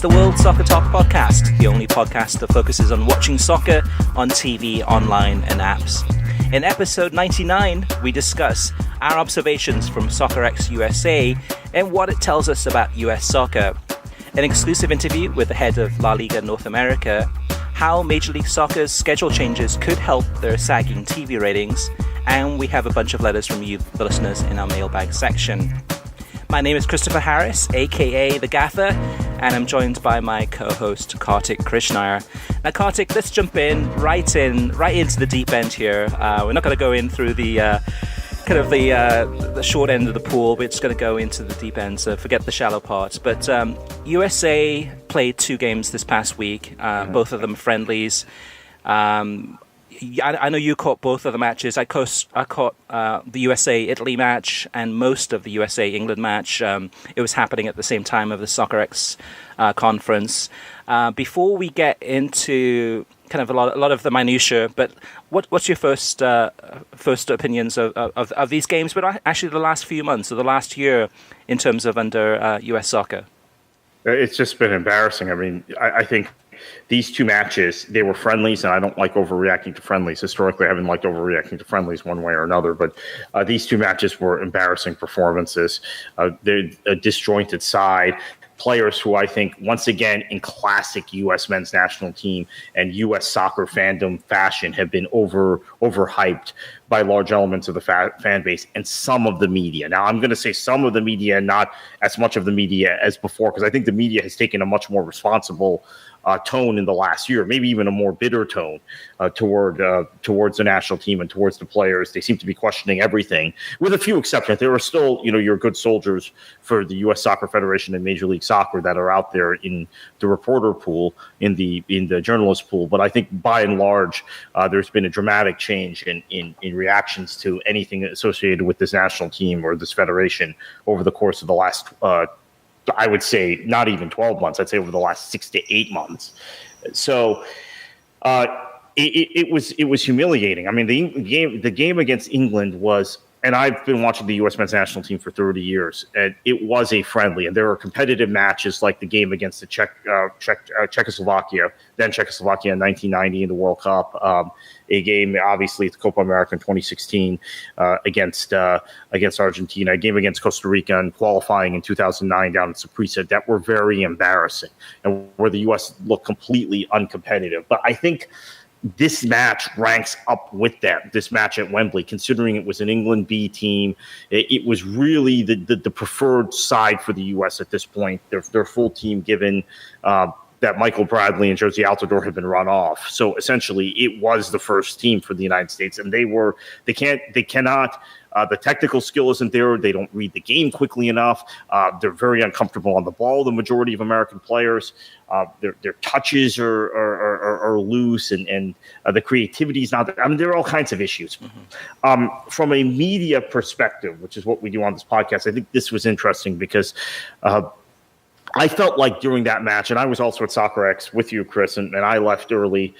the World Soccer Talk podcast, the only podcast that focuses on watching soccer on TV, online, and apps. In episode 99, we discuss our observations from Soccerex USA and what it tells us about US soccer. An exclusive interview with the head of LaLiga North America, how Major League Soccer's schedule changes could help their sagging TV ratings, and we have a bunch of letters from you, the listeners, in our mailbag section. My name is Christopher Harris, aka The Gaffer, and I'm joined by my co-host Kartik Krishnaiyer. Now, Kartik, let's jump right into the deep end here. We're not going to go in through the short end of the pool. We're just going to go into the deep end, so forget the shallow parts. But USA played 2 games this past week, both of them friendlies. I know you caught both of the matches. I caught the USA-Italy match and most of the USA-England match. It was happening at the same time of the Soccerex conference. Before we get into kind of a lot of the minutiae, but what's your first opinions of these games, but actually the last few months or the last year in terms of under US soccer? It's just been embarrassing. I mean, I think these 2 matches, they were friendlies, and I don't like overreacting to friendlies. Historically, I haven't liked overreacting to friendlies one way or another, but these 2 matches were embarrassing performances. They're a disjointed side. Players who I think, once again, in classic U.S. men's national team and U.S. soccer fandom fashion, have been overhyped by large elements of the fan base and some of the media. Now, I'm going to say some of the media, not as much of the media as before, because I think the media has taken a much more responsible tone in the last year, maybe even a more bitter tone towards the national team and towards the players. They seem to be questioning everything, with a few exceptions. There are still, your good soldiers for the U.S. Soccer Federation and Major League Soccer that are out there in the reporter pool, in the journalist pool. But I think by and large, there's been a dramatic change in reactions to anything associated with this national team or this federation over the course of the last I would say not even 12 months. I'd say over the last 6 to 8 months. So it was humiliating. I mean, the game against England was, and I've been watching the U.S. men's national team for 30 years, and it was a friendly. And there were competitive matches like the game against the Czechoslovakia in 1990 in the World Cup. A game, obviously, at the Copa America in 2016 against Argentina. A game against Costa Rica in qualifying in 2009 down in Saprissa that were very embarrassing and where the U.S. looked completely uncompetitive. But I think this match ranks up with them, this match at Wembley, considering it was an England B team. It was really the preferred side for the U.S. at this point, their full team, given that Michael Bradley and Josie Altidore had been run off. So essentially it was the first team for the United States, and they cannot the technical skill isn't there. They don't read the game quickly enough. They're very uncomfortable on the ball, the majority of American players. Their touches are loose, and the creativity is not there. I mean, there are all kinds of issues. Mm-hmm. From a media perspective, which is what we do on this podcast, I think this was interesting because I felt like during that match, and I was also at Soccerex with you, Chris, and I left early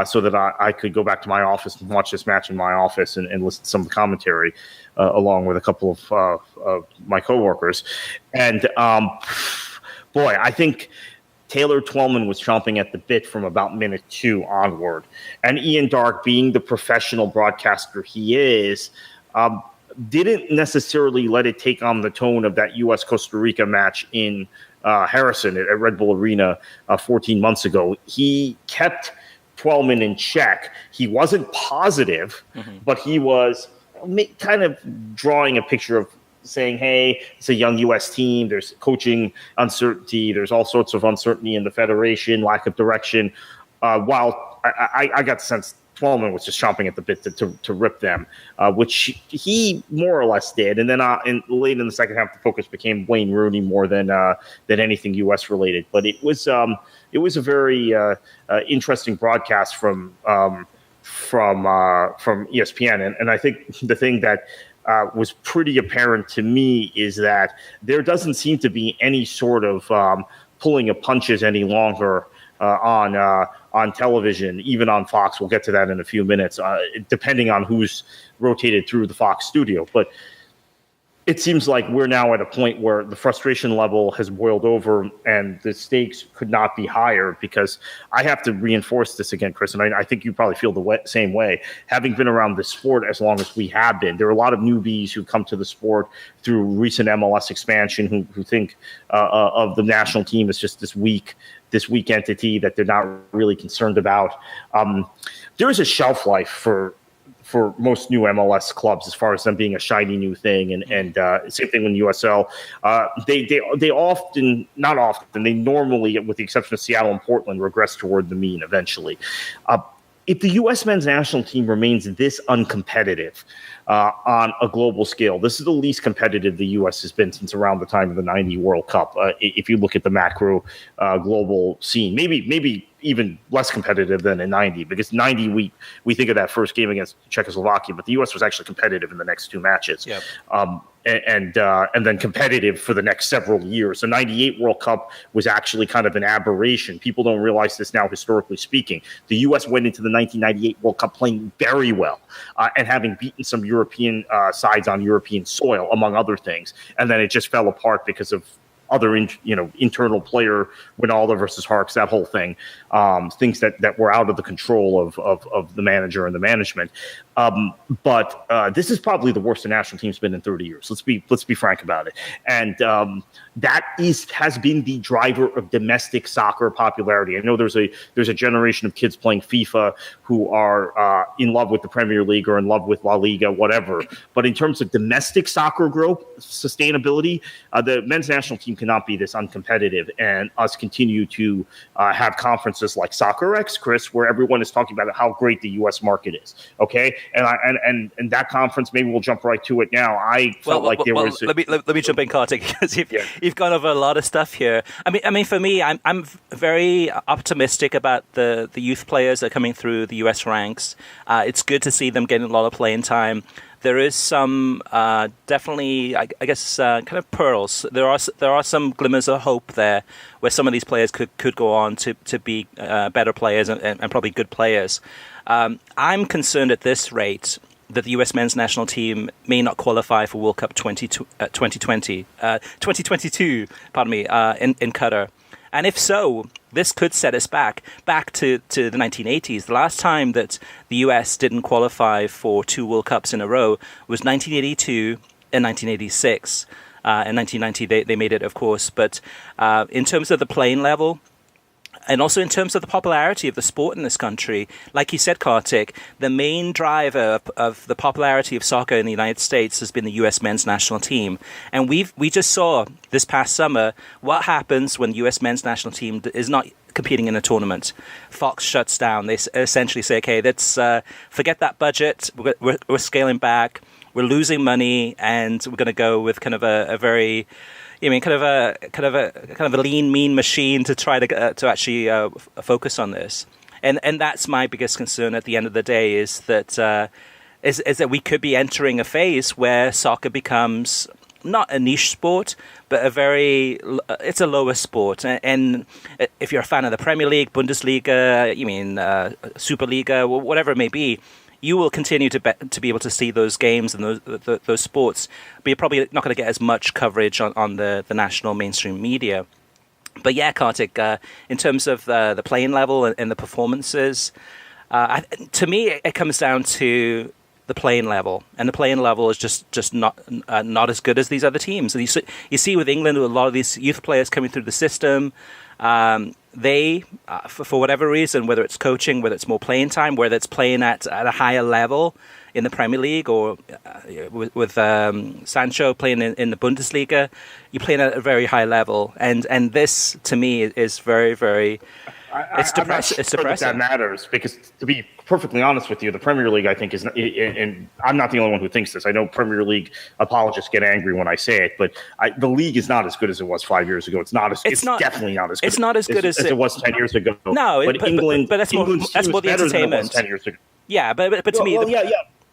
so that I could go back to my office and watch this match in my office and listen to some of the commentary along with a couple of my coworkers. And boy, I think Taylor Twellman was chomping at the bit from about minute 2 onward. And Ian Darke, being the professional broadcaster he is, didn't necessarily let it take on the tone of that U.S.-Costa Rica match in Harrison at Red Bull Arena 14 months ago. He kept Twellman in check. He wasn't positive, but he was kind of drawing a picture of saying, hey, it's a young U.S. team. There's coaching uncertainty. There's all sorts of uncertainty in the federation, lack of direction. While I got the sense Twellman was just chomping at the bit to rip them, which he more or less did. And then late in the second half, the focus became Wayne Rooney more than anything U.S. related. But it was a very interesting broadcast from ESPN, and I think the thing that was pretty apparent to me is that there doesn't seem to be any sort of pulling of punches any longer on television, even on Fox. We'll get to that in a few minutes, depending on who's rotated through the Fox studio. But it seems like we're now at a point where the frustration level has boiled over and the stakes could not be higher, because I have to reinforce this again, Chris, and I think you probably feel the same way. Having been around the sport as long as we have been, there are a lot of newbies who come to the sport through recent MLS expansion who think of the national team as just this weak entity that they're not really concerned about. There is a shelf life for most new MLS clubs as far as them being a shiny new thing, and same thing with USL. They often, not often, they normally, with the exception of Seattle and Portland, regress toward the mean eventually. If the U.S. men's national team remains this uncompetitive on a global scale, this is the least competitive the U.S. has been since around the time of the '90 World Cup. If you look at the macro global scene, maybe even less competitive than in '90, because '90 we think of that first game against Czechoslovakia, but the U.S. was actually competitive in the next two matches. Yep. And then competitive for the next several years. The '98 World Cup was actually kind of an aberration. People don't realize this now, historically speaking. The U.S. went into the 1998 World Cup playing very well and having beaten some European sides on European soil, among other things. And then it just fell apart because of other internal player, Ronaldo versus Harks, that whole thing, things that were out of the control of the manager and the management. But this is probably the worst the national team's been in 30 years. Let's be frank about it. And that has been the driver of domestic soccer popularity. I know there's a generation of kids playing FIFA who are in love with the Premier League or in love with LaLiga, whatever. But in terms of domestic soccer growth, sustainability, the men's national team cannot be this uncompetitive and us continue to have conferences like Soccerex, Chris, where everyone is talking about how great the U.S. market is. Okay, and that conference, maybe we'll jump right to it now. I felt like there was. Let me jump in, Kartik, because you've gone over a lot of stuff here. I mean, for me, I'm very optimistic about the youth players that are coming through the U.S. ranks. It's good to see them getting a lot of playing time. There is some definitely, I guess, kind of pearls. There are some glimmers of hope there, where some of these players could go on to be better players and probably good players. I'm concerned at this rate that the U.S. men's national team may not qualify for World Cup 2022, pardon me, in Qatar. And if so, this could set us back to the 1980s. The last time that the U.S. didn't qualify for two World Cups in a row was 1982 and 1986. In 1990, they made it, of course. But in terms of the playing level, and also in terms of the popularity of the sport in this country, like you said, Kartik, the main driver of the popularity of soccer in the United States has been the U.S. men's national team. And we just saw this past summer what happens when the U.S. men's national team is not competing in a tournament. Fox shuts down. They essentially say, okay, let's forget that budget. We're scaling back. We're losing money, and we're going to go with kind of a very... kind of a lean, mean machine to try to actually focus on this, and that's my biggest concern at the end of the day is that we could be entering a phase where soccer becomes not a niche sport, but it's a lower sport. And if you're a fan of the Premier League, Bundesliga, Superliga, whatever it may be, you will continue to be able to see those games and those sports, but you're probably not going to get as much coverage on the national mainstream media. But yeah, Kartik, in terms of the playing level and the performances, to me, it comes down to the playing level, and the playing level is just not as good as these other teams. And you see with England, with a lot of these youth players coming through the system, they, for whatever reason, whether it's coaching, whether it's more playing time, whether it's playing at a higher level in the Premier League or with Sancho playing in the Bundesliga, you're playing at a very high level. And this, to me, is very, very... It's depressing. That matters, because to be perfectly honest with you, the Premier League, I think, is, and I'm not the only one who thinks this. I know Premier League apologists get angry when I say it, but the league is not as good as it was 5 years ago. It's definitely not as good. It's not as good as it was 10 years ago. No, but England, but that's more the entertainment. 10 years ago. Yeah, but to me,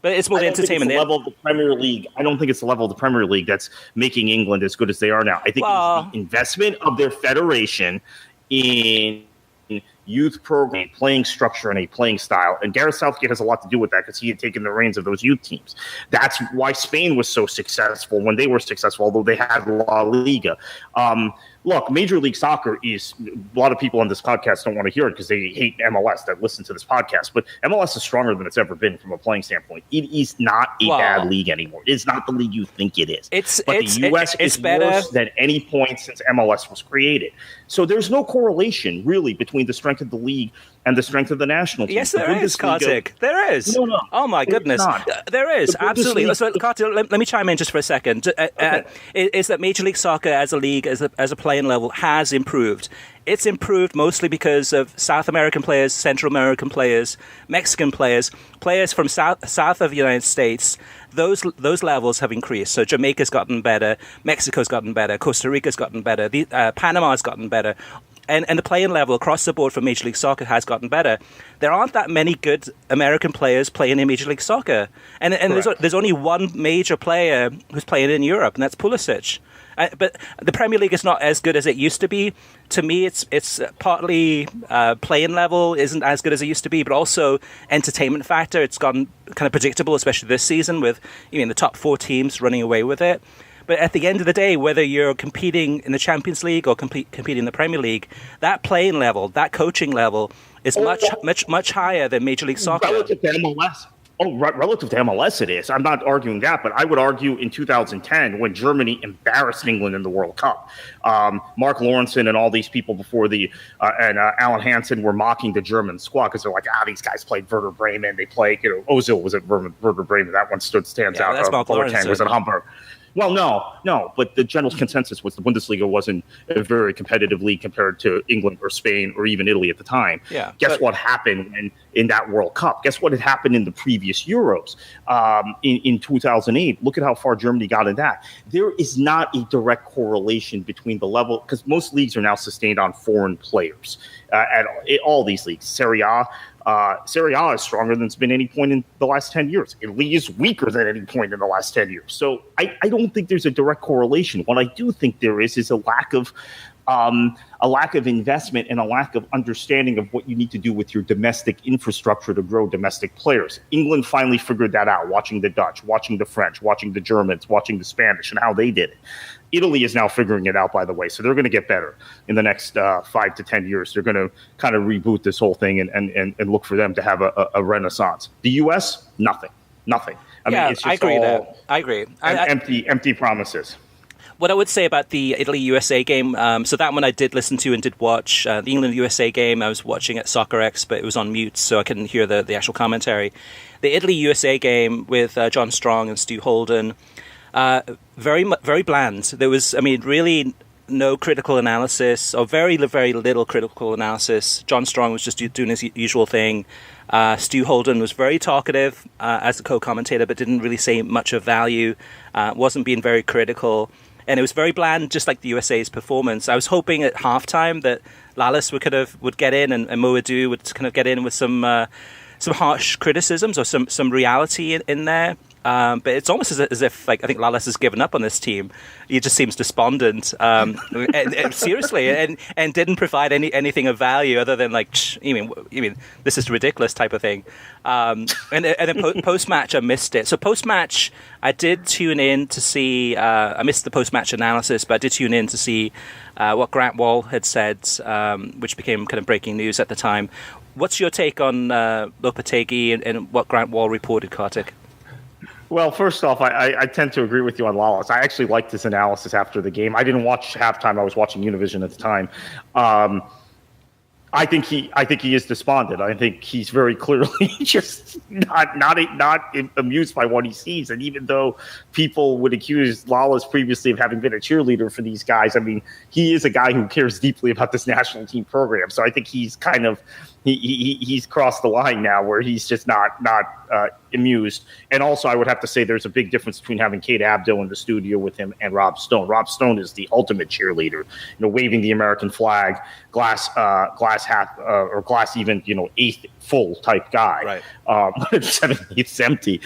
but it's more the entertainment. The level of the Premier League. I don't think it's the level of the Premier League that's making England as good as they are now. I think it's the investment of their federation in youth program, a playing structure, and a playing style. And Gareth Southgate has a lot to do with that because he had taken the reins of those youth teams. That's why Spain was so successful when they were successful, although they had La Liga. Look, Major League Soccer is, a lot of people on this podcast don't want to hear it because they hate MLS that listen to this podcast, but MLS is stronger than it's ever been from a playing standpoint. It is not a bad league anymore. It's not the league you think it is. The U.S. is better. Worse than any point since MLS was created. So there's no correlation, really, between the strength of the league and the strength of the national team. Yes, there is, Kartik. There is. No. Oh, my goodness. There is, absolutely. So, Kartik, let me chime in just for a second. Okay. Is that Major League Soccer as a league, as a playing level, has improved. It's improved mostly because of South American players, Central American players, Mexican players, players from south of the United States. Those levels have increased. So Jamaica's gotten better, Mexico's gotten better, Costa Rica's gotten better, Panama's gotten better. And the playing level across the board for Major League Soccer has gotten better. There aren't that many good American players playing in Major League Soccer. And there's only one major player who's playing in Europe, and that's Pulisic. But the Premier League is not as good as it used to be. To me, it's partly playing level isn't as good as it used to be, but also entertainment factor. It's gotten kind of predictable, especially this season with the top 4 teams running away with it. But at the end of the day, whether you're competing in the Champions League or competing in the Premier League, that playing level, that coaching level is much higher than Major League Soccer. Relative to MLS. Relative to MLS, it is. I'm not arguing that, but I would argue in 2010 when Germany embarrassed England in the World Cup, Mark Lawrenson and all these people before and Alan Hansen were mocking the German squad because they're like, these guys played Werder Bremen. They played, Ozil was at Werder Bremen. That one stands out. That's Mark Lawrenson. Was at Hamburg. Well, no, but the general consensus was the Bundesliga wasn't a very competitive league compared to England or Spain or even Italy at the time. Yeah, Guess what happened in that World Cup? Guess what had happened in the previous Euros in 2008? Look at how far Germany got in that. There is not a direct correlation between the level, because most leagues are now sustained on foreign players at all these leagues. Serie A is stronger than it's been any point in the last 10 years. Italy is weaker than any point in the last 10 years. So I don't think there's a direct correlation. What I do think there is a lack of investment and a lack of understanding of what you need to do with your domestic infrastructure to grow domestic players. England finally figured that out, watching the Dutch, watching the French, watching the Germans, watching the Spanish, and how they did it. Italy is now figuring it out, by the way, so they're going to get better in the next 5 to 10 years. They're going to kind of reboot this whole thing and look for them to have a renaissance. The U.S., nothing. I mean, it's just I agree. Empty promises. What I would say about the Italy-USA game, so that one I did listen to and did watch. The England-USA game, I was watching at Soccerex, but it was on mute, so I couldn't hear the actual commentary. The Italy-USA game with John Strong and Stu Holden, very bland. There was, really no critical analysis, or very little critical analysis. John Strong was just doing his usual thing. Stu Holden was very talkative as a co-commentator, but didn't really say much of value, wasn't being very critical. And it was very bland, just like the USA's performance. I was hoping at halftime that Lallis would get in and Moadu would kind of get in with some harsh criticisms or some reality in there. But it's almost as if I think Lallis has given up on this team. He just seems despondent, and seriously, and didn't provide anything of value other than you mean this is ridiculous type of thing. And then post match, I missed it. So post match, I did tune in to see. I missed the post match analysis, but I did tune in to see what Grant Wall had said, which became kind of breaking news at the time. What's your take on Lopetegui and what Grant Wall reported, Kartik? Well, first off, I tend to agree with you on Lallis. I actually liked his analysis after the game. I didn't watch halftime. I was watching Univision at the time. I think he is despondent. I think he's very clearly just not amused by what he sees. And even though people would accuse Lallis previously of having been a cheerleader for these guys, I mean, he is a guy who cares deeply about this national team program. So I think he's kind of he's crossed the line now where he's just not amused. And also, I would have to say there's a big difference between having Kate Abdo in the studio with him and Rob Stone. Rob Stone is the ultimate cheerleader, waving the American flag, glass half or glass even, eighth full type guy. Right. 7/8 empty.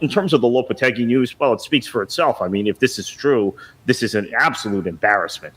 In terms of the Lopetegui news, well, it speaks for itself. I mean, if this is true, this is an absolute embarrassment.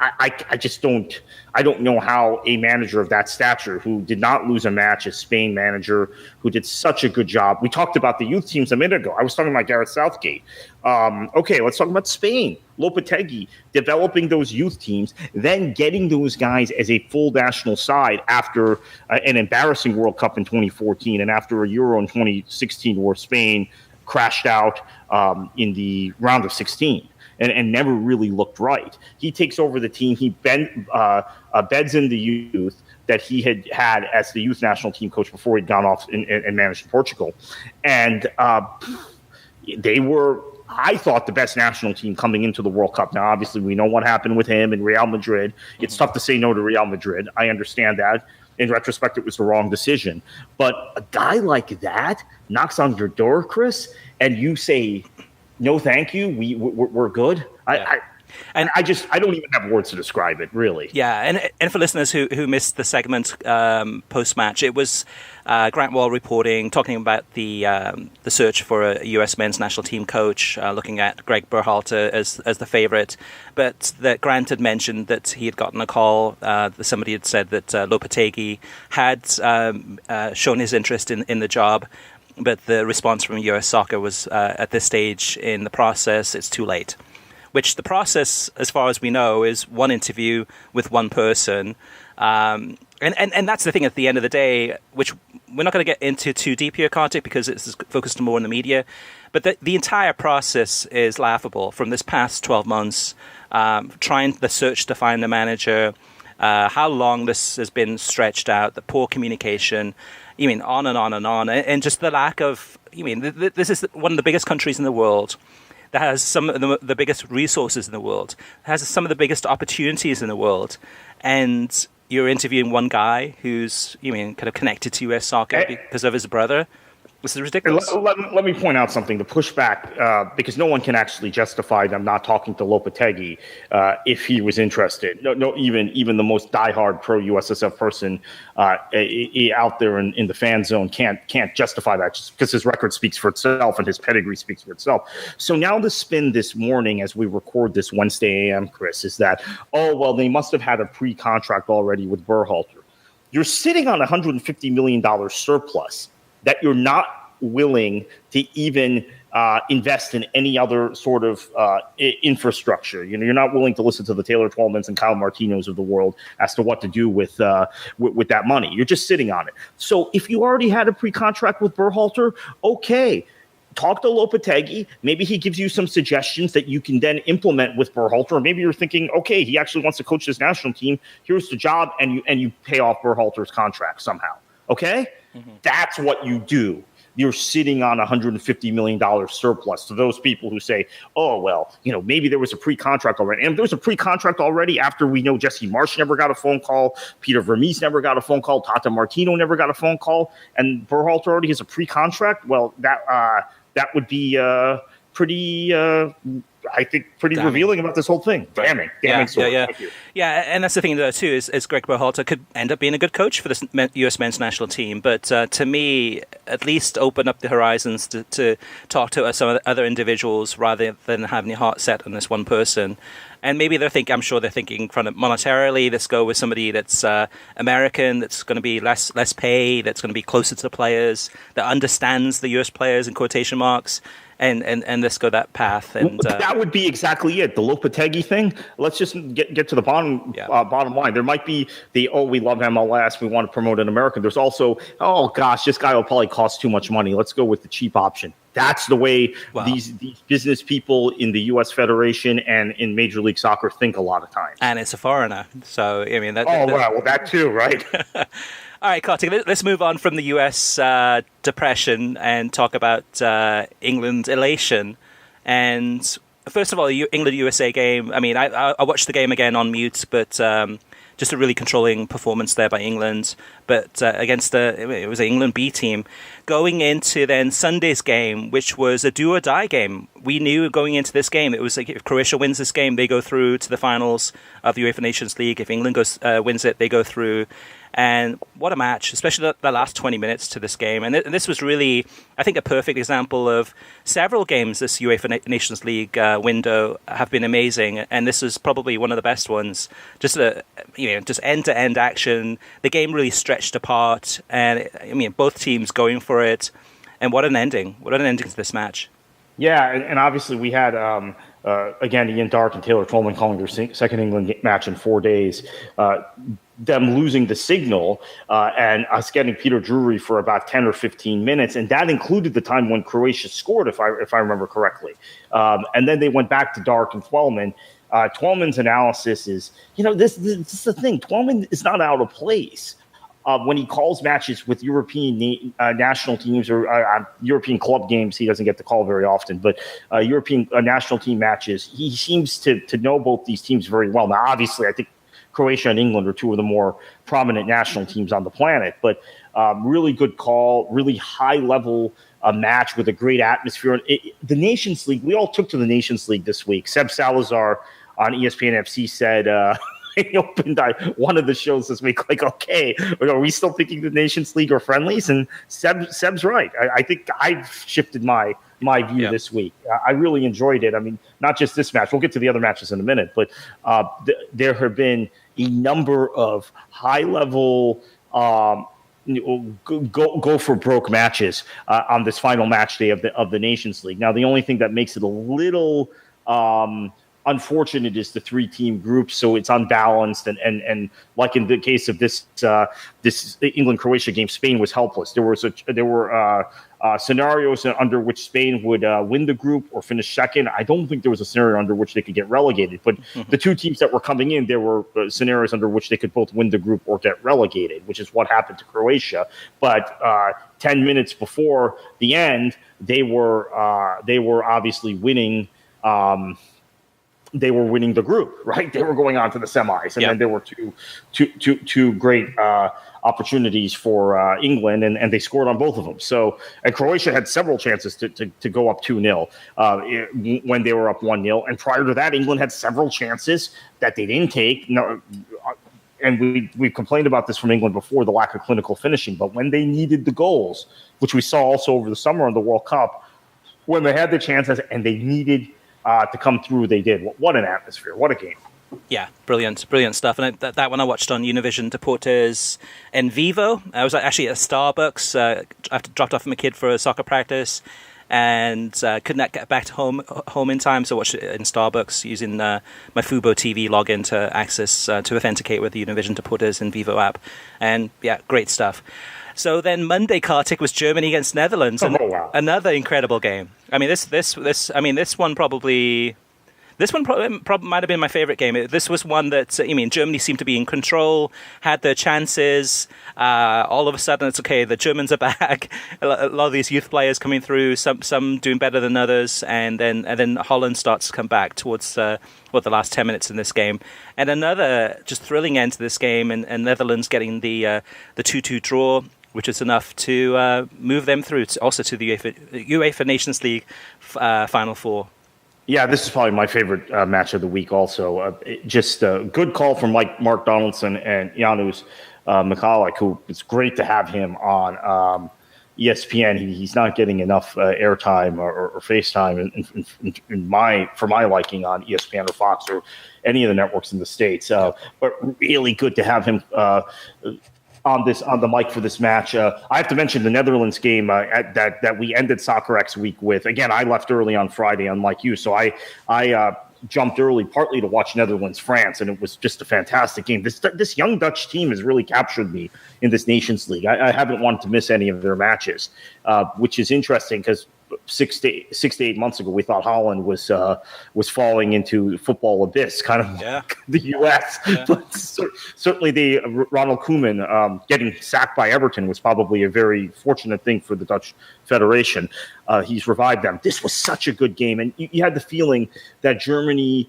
I just don't. I don't know how a manager of that stature, who did not lose a match as Spain manager, who did such a good job. We talked about the youth teams a minute ago. I was talking about Gareth Southgate. Okay, let's talk about Spain. Lopetegui developing those youth teams, then getting those guys as a full national side after an embarrassing World Cup in 2014 and after a Euro in 2016 where Spain crashed out in the round of 16. And never really looked right. He takes over the team. He beds in the youth that he had as the youth national team coach before he'd gone off and managed Portugal. And they were, I thought, the best national team coming into the World Cup. Now, obviously, we know what happened with him in Real Madrid. It's tough to say no to Real Madrid. I understand that. In retrospect, it was the wrong decision. But a guy like that knocks on your door, Chris, and you say, no, thank you. We're good. Yeah. I don't even have words to describe it, really. Yeah, and for listeners who missed the segment post match, it was Grant Wall reporting, talking about the search for a U.S. men's national team coach, looking at Greg Berhalter as the favorite, but that Grant had mentioned that he had gotten a call. Somebody had said that Lopetegui had shown his interest in the job. But the response from US Soccer was, at this stage in the process, it's too late. Which the process, as far as we know, is one interview with one person. And that's the thing at the end of the day, which we're not going to get into too deep here, Kartik, because it's focused more on the media. But the entire process is laughable from this past 12 months, trying the search to find a manager, how long this has been stretched out, the poor communication, on and on and on, and just the lack of, this is one of the biggest countries in the world that has some of the biggest resources in the world, has some of the biggest opportunities in the world, and you're interviewing one guy who's, kind of connected to US Soccer because of his brother. This is ridiculous. Let me point out something. The pushback, because no one can actually justify them not talking to Lopetegui if he was interested. No, even the most diehard pro-USSF person out there in the fan zone can't justify that, just because his record speaks for itself and his pedigree speaks for itself. So now the spin this morning, as we record this Wednesday a.m., Chris, is that, they must have had a pre-contract already with Berhalter. You're sitting on $150 million surplus that you're not willing to even invest in any other sort of infrastructure. You're not willing to listen to the Taylor Twellmans and Kyle Martinos of the world as to what to do with that money. You're just sitting on it. So if you already had a pre-contract with Berhalter, okay, talk to Lopetegui. Maybe he gives you some suggestions that you can then implement with Berhalter. Or maybe you're thinking, okay, he actually wants to coach this national team. Here's the job, and you pay off Berhalter's contract somehow. Okay? Mm-hmm. That's what you do. You're sitting on $150 million surplus. To those people who say, maybe there was a pre-contract already. And if there was a pre-contract already after we know Jesse Marsch never got a phone call, Peter Vermees never got a phone call, Tata Martino never got a phone call, and Berhalter already has a pre-contract, well, that would be pretty damning. Revealing about this whole thing. Damning. Yeah, and that's the thing, though, too, is Greg Berhalter could end up being a good coach for this U.S. men's national team. But to me, at least open up the horizons to talk to some of the other individuals rather than having your heart set on this one person. And maybe I'm sure they're thinking kind of monetarily, let's go with somebody that's American, that's going to be less pay, that's going to be closer to the players, that understands the U.S. players in quotation marks. And let's go that path. And that would be exactly it. The Lopetegui thing. Let's just get to the bottom line. There might be we love MLS, we want to promote an American. There's also, this guy will probably cost too much money. Let's go with the cheap option. That's the way these business people in the U.S. Federation and in Major League Soccer think a lot of times. And it's a foreigner, so that too, right? All right, Kartik, let's move on from the U.S. depression and talk about England elation. And first of all, the England-USA game, I watched the game again on mute, but just a really controlling performance there by England. But against it was an England B team. Going into then Sunday's game, which was a do-or-die game, we knew going into this game, it was like if Croatia wins this game, they go through to the finals of the UEFA Nations League. If England wins it, they go through. And what a match, especially the last 20 minutes to this game. And this was really, I think, a perfect example of several games this UEFA Nations League window have been amazing. And this is probably one of the best ones. Just end-to-end action. The game really stretched apart. And, I mean, both teams going for it. And what an ending. What an ending to this match. Yeah, and obviously we had, again, Ian Darke and Taylor Twellman calling their second England match in 4 days. Them losing the signal and us getting Peter Drury for about 10 or 15 minutes. And that included the time when Croatia scored, if I remember correctly. And then they went back to Darke and Twellman. Twellman's analysis is, this is the thing. Twellman is not out of place. When he calls matches with European national teams or European club games, he doesn't get to call very often, but European national team matches, he seems to know both these teams very well. Now, obviously, I think Croatia and England are two of the more prominent national teams on the planet, but really good call, really high-level match with a great atmosphere. The Nations League, we all took to the Nations League this week. Seb Salazar on ESPN FC said... he opened one of the shows this week like, okay, are we still thinking the Nations League or friendlies? And Seb's right. I think I've shifted my view this week. I really enjoyed it. I mean, not just this match. We'll get to the other matches in a minute, but there have been a number of high-level go for broke matches on this final match day of the Nations League. Now, the only thing that makes it a little unfortunate is the 3-team group, so it's unbalanced, and like in the case of this England-Croatia game, Spain was helpless. There were scenarios under which Spain would win the group or finish second. I don't think there was a scenario under which they could get relegated, but the two teams that were coming in, there were scenarios under which they could both win the group or get relegated, which is what happened to Croatia. But 10 minutes before the end, they were obviously winning. They were winning the group, right? They were going on to the semis, and then there were two great opportunities for England, and they scored on both of them. So, and Croatia had several chances to go up 2-0 when they were up 1-0, and prior to that, England had several chances that they didn't take. And we've complained about this from England before, the lack of clinical finishing. But when they needed the goals, which we saw also over the summer in the World Cup, when they had the chances and they needed to come through, they did. What an atmosphere. What a game. Yeah, brilliant stuff. And that one I watched on Univision Deportes en Vivo. I was actually at Starbucks. I dropped off my kid for a soccer practice and couldn't get back to home in time, so I watched it in Starbucks using my Fubo TV login to access, to authenticate with the Univision Deportes en Vivo app. And yeah, great stuff. So then Monday, Kartik, was Germany against Netherlands, and another incredible game. I mean, this one probably might have been my favorite game. This was one that, Germany seemed to be in control, had their chances. All of a sudden, it's okay, the Germans are back. A lot of these youth players coming through, some doing better than others, and then Holland starts to come back towards the last 10 minutes in this game. And another just thrilling end to this game, and Netherlands getting the 2-2 draw, which is enough to move them through also to the UEFA Nations League Final Four. Yeah, this is probably my favorite match of the week also. Just a good call from Mark Donaldson and Janusz Michalik, who it's great to have him on ESPN. He's not getting enough airtime or face time for my liking on ESPN or Fox or any of the networks in the States. But really good to have him on the mic for this match. I have to mention the Netherlands game that we ended Soccerex week with. Again, I left early on Friday, unlike you, so I jumped early partly to watch Netherlands France, and it was just a fantastic game. This young Dutch team has really captured me in this Nations League. I haven't wanted to miss any of their matches, which is interesting because 6 to 8 months ago, we thought Holland was falling into football abyss, kind of like the U.S. Yeah. But certainly, Ronald Koeman getting sacked by Everton was probably a very fortunate thing for the Dutch Federation. He's revived them. This was such a good game, and you had the feeling that Germany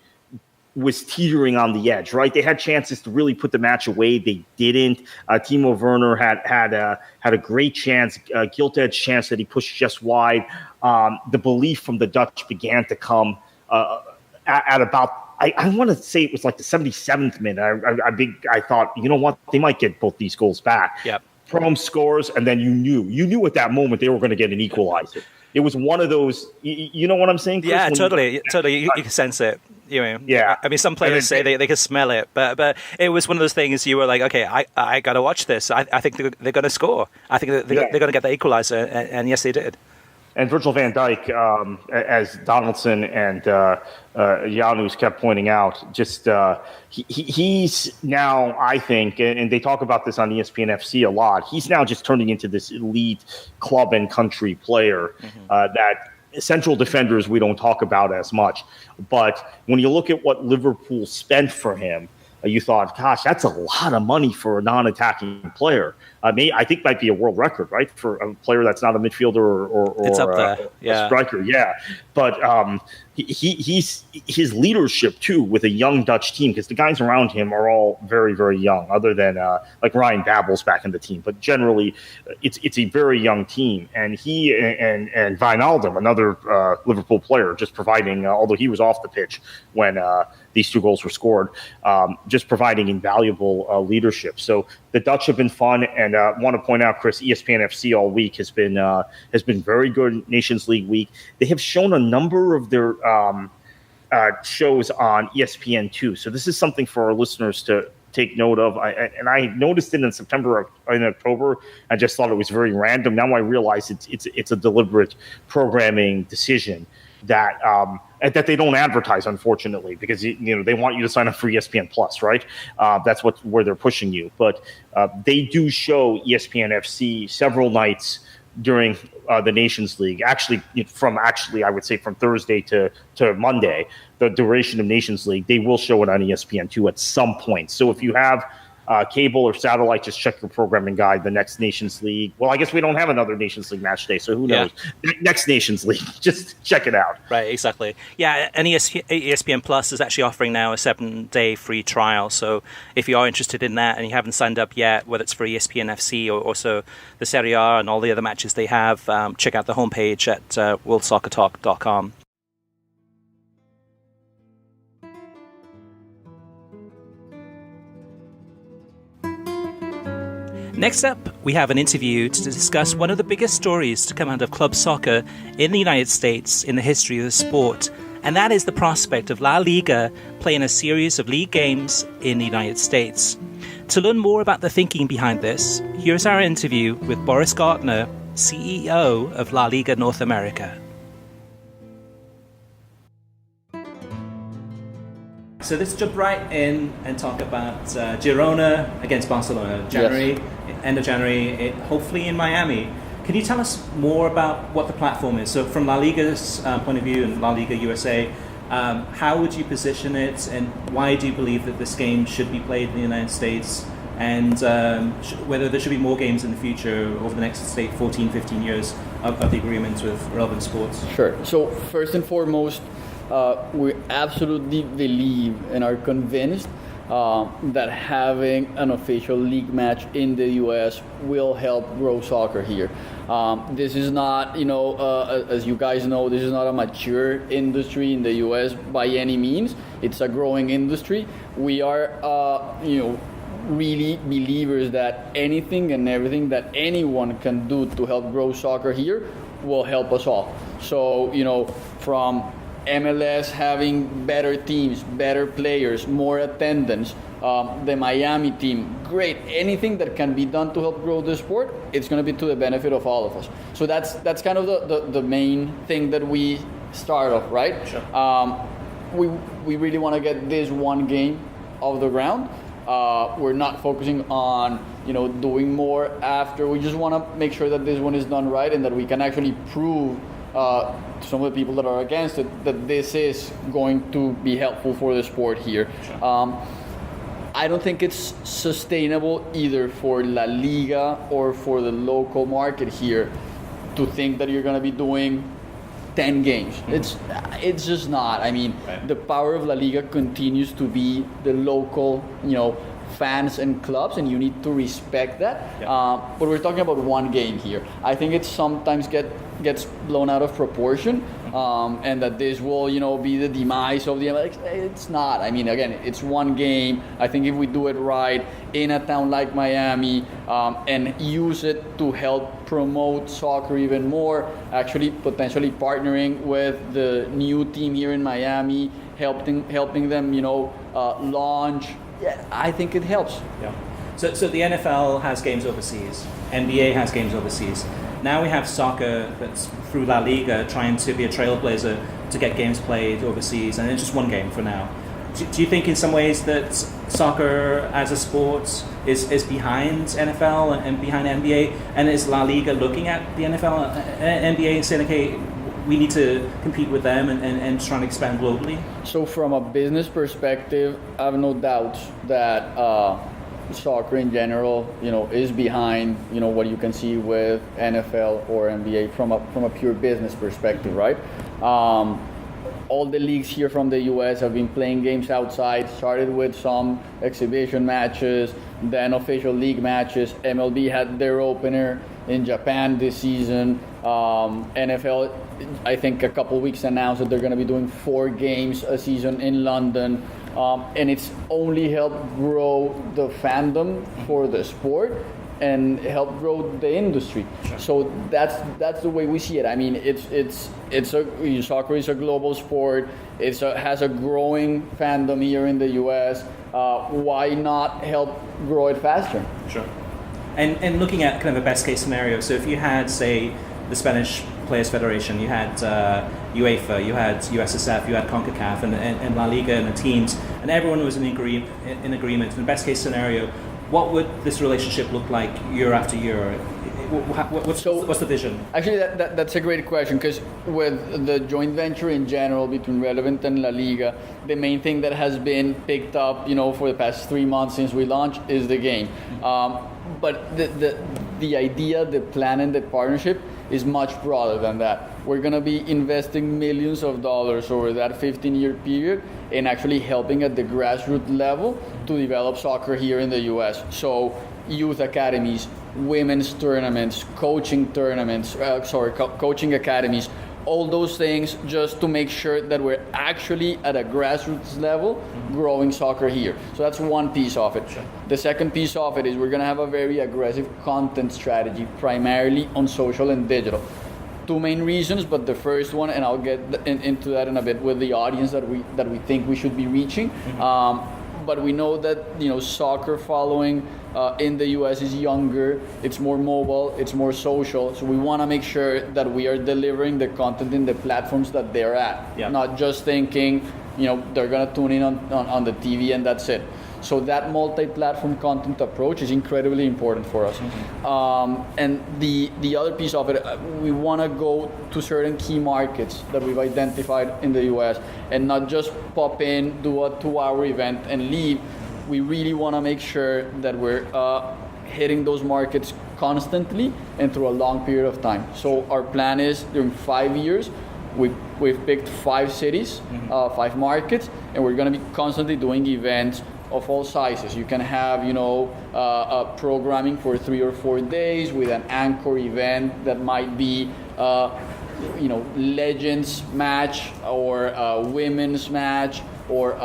was teetering on the edge, right? They had chances to really put the match away. They didn't. Timo Werner had a great chance, a gilt-edged chance that he pushed just wide. The belief from the Dutch began to come at about I want to say it was like the 77th minute. I thought, you know what, they might get both these goals back. Yep. Prom scores, and then you knew at that moment they were going to get an equalizer. It was one of those, you know what I'm saying, Chris? Yeah, totally. You can sense it. Yeah. I mean, some players say they can smell it, but it was one of those things you were like, okay, I got to watch this. I think they're going to score. I think they're going to get the equalizer, and yes, they did. And Virgil van Dijk, as Donaldson and Janus kept pointing out, just he's now, I think, and they talk about this on ESPN FC a lot, he's now just turning into this elite club and country player that central defenders we don't talk about as much. But when you look at what Liverpool spent for him, you thought, gosh, that's a lot of money for a non-attacking player. I think might be a world record, right, for a player that's not a midfielder or it's up there. A striker. Yeah, but he's his leadership too with a young Dutch team, because the guys around him are all very, very young, other than like Ryan Babel's back in the team. But generally, it's a very young team, and he and Wijnaldum, another Liverpool player, just providing, although he was off the pitch when these 2 goals were scored, just providing invaluable leadership. So the Dutch have been fun, and want to point out, Chris, ESPN FC all week has been very good. Nations League week. They have shown a number of their shows on ESPN2. So this is something for our listeners to take note of. I noticed it in September and October. I just thought it was very random. Now I realize it's a deliberate programming decision that they don't advertise, unfortunately, because they want you to sign up for ESPN Plus, right? That's where they're pushing you. But they do show ESPN FC several nights during the Nations League. Actually, I would say from Thursday to Monday, the duration of Nations League, they will show it on ESPN2 at some point. So if you have cable or satellite, just check your programming guide. The next Nations League. Well, I guess we don't have another Nations League match day, so who knows? Next Nations League, just check it out. Right, exactly. Yeah, and ESPN Plus is actually offering now a 7-day free trial. So if you are interested in that and you haven't signed up yet, whether it's for ESPN FC or also the Serie A and all the other matches they have, check out the homepage at worldsoccertalk.com. Next up, we have an interview to discuss one of the biggest stories to come out of club soccer in the United States in the history of the sport, and that is the prospect of LaLiga playing a series of league games in the United States. To learn more about the thinking behind this, here's our interview with Boris Gartner, CEO of LaLiga North America. So let's jump right in and talk about Girona against Barcelona, end of January, hopefully in Miami. Can you tell us more about what the platform is? So from LaLiga's point of view and LaLiga USA, how would you position it, and why do you believe that this game should be played in the United States, and whether there should be more games in the future over the next, say, 14, 15 years of the agreements with relevant sports? Sure. So first and foremost, we absolutely believe and are convinced that having an official league match in the U.S. will help grow soccer here. This is not, as you guys know, this is not a mature industry in the U.S. by any means. It's a growing industry. We are, really believers that anything and everything that anyone can do to help grow soccer here will help us all. So, from MLS having better teams, better players, more attendance, the Miami team, great. Anything that can be done to help grow the sport, it's going to be to the benefit of all of us. So that's kind of the main thing that we start off, right? Sure. We really want to get this one game off the ground. We're not focusing on doing more after. We just want to make sure that this one is done right and that we can actually prove to some of the people that are against it that this is going to be helpful for the sport here. Sure. I don't think it's sustainable either for La Liga or for the local market here to think that you're going to be doing 10 games. It's just not. I mean, right. The power of La Liga continues to be the local, fans and clubs, and you need to respect that. Yeah. But we're talking about one game here. I think it sometimes gets blown out of proportion, and that this will, be the demise of the MLS. It's not. I mean, again, it's one game. I think if we do it right in a town like Miami, and use it to help promote soccer even more, actually potentially partnering with the new team here in Miami, helping them, launch. Yeah, I think it helps. Yeah. So the NFL has games overseas. NBA has games overseas. Now we have soccer that's through LaLiga trying to be a trailblazer to get games played overseas, and it's just one game for now. Do you think in some ways that soccer as a sport is behind NFL and behind NBA, and is LaLiga looking at the NFL and NBA and saying, okay, we need to compete with them and try and expand globally? So from a business perspective, I have no doubts that soccer in general, is behind, what you can see with NFL or NBA from a pure business perspective, right? All the leagues here from the US have been playing games outside, started with some exhibition matches, then official league matches. MLB had their opener in Japan this season. NFL, I think a couple weeks announced that they're going to be doing 4 games a season in London. And it's only helped grow the fandom for the sport and help grow the industry. Sure. So that's the way we see it. I mean, soccer is a global sport. It has a growing fandom here in the U.S. Why not help grow it faster? Sure. And looking at kind of a best case scenario, so if you had, say, the Spanish Players Federation, you had UEFA, you had USSF, you had CONCACAF, and La Liga and the teams, and everyone was in agreement. In the best case scenario, what would this relationship look like year after year? What's the vision? Actually, that's a great question, because with the joint venture in general between Relevant and La Liga, the main thing that has been picked up, for the past 3 months since we launched is the game. But the idea, the plan, and the partnership is much broader than that. We're going to be investing millions of dollars over that 15-year period in actually helping at the grassroots level to develop soccer here in the U.S. So youth academies, women's tournaments, coaching academies, all those things, just to make sure that we're actually at a grassroots level growing soccer here. So that's one piece of it. Sure. The second piece of it is we're going to have a very aggressive content strategy, primarily on social and digital. 2 main reasons, but the first one, and I'll get into that in a bit, with the audience that we think we should be reaching. But we know that soccer following in the US is younger, it's more mobile, it's more social. So we want to make sure that we are delivering the content in the platforms that they're at. Yeah. Not just thinking, they're going to tune in on the TV and that's it. So that multi-platform content approach is incredibly important for us. And the other piece of it, we want to go to certain key markets that we've identified in the US and not just pop in, do a 2-hour event and leave. We really want to make sure that we're hitting those markets constantly and through a long period of time. So our plan is during 5 years, we've picked 5 cities, 5 markets, and we're going to be constantly doing events of all sizes. You can have, programming for 3 or 4 days with an anchor event that might be, legends match or a women's match or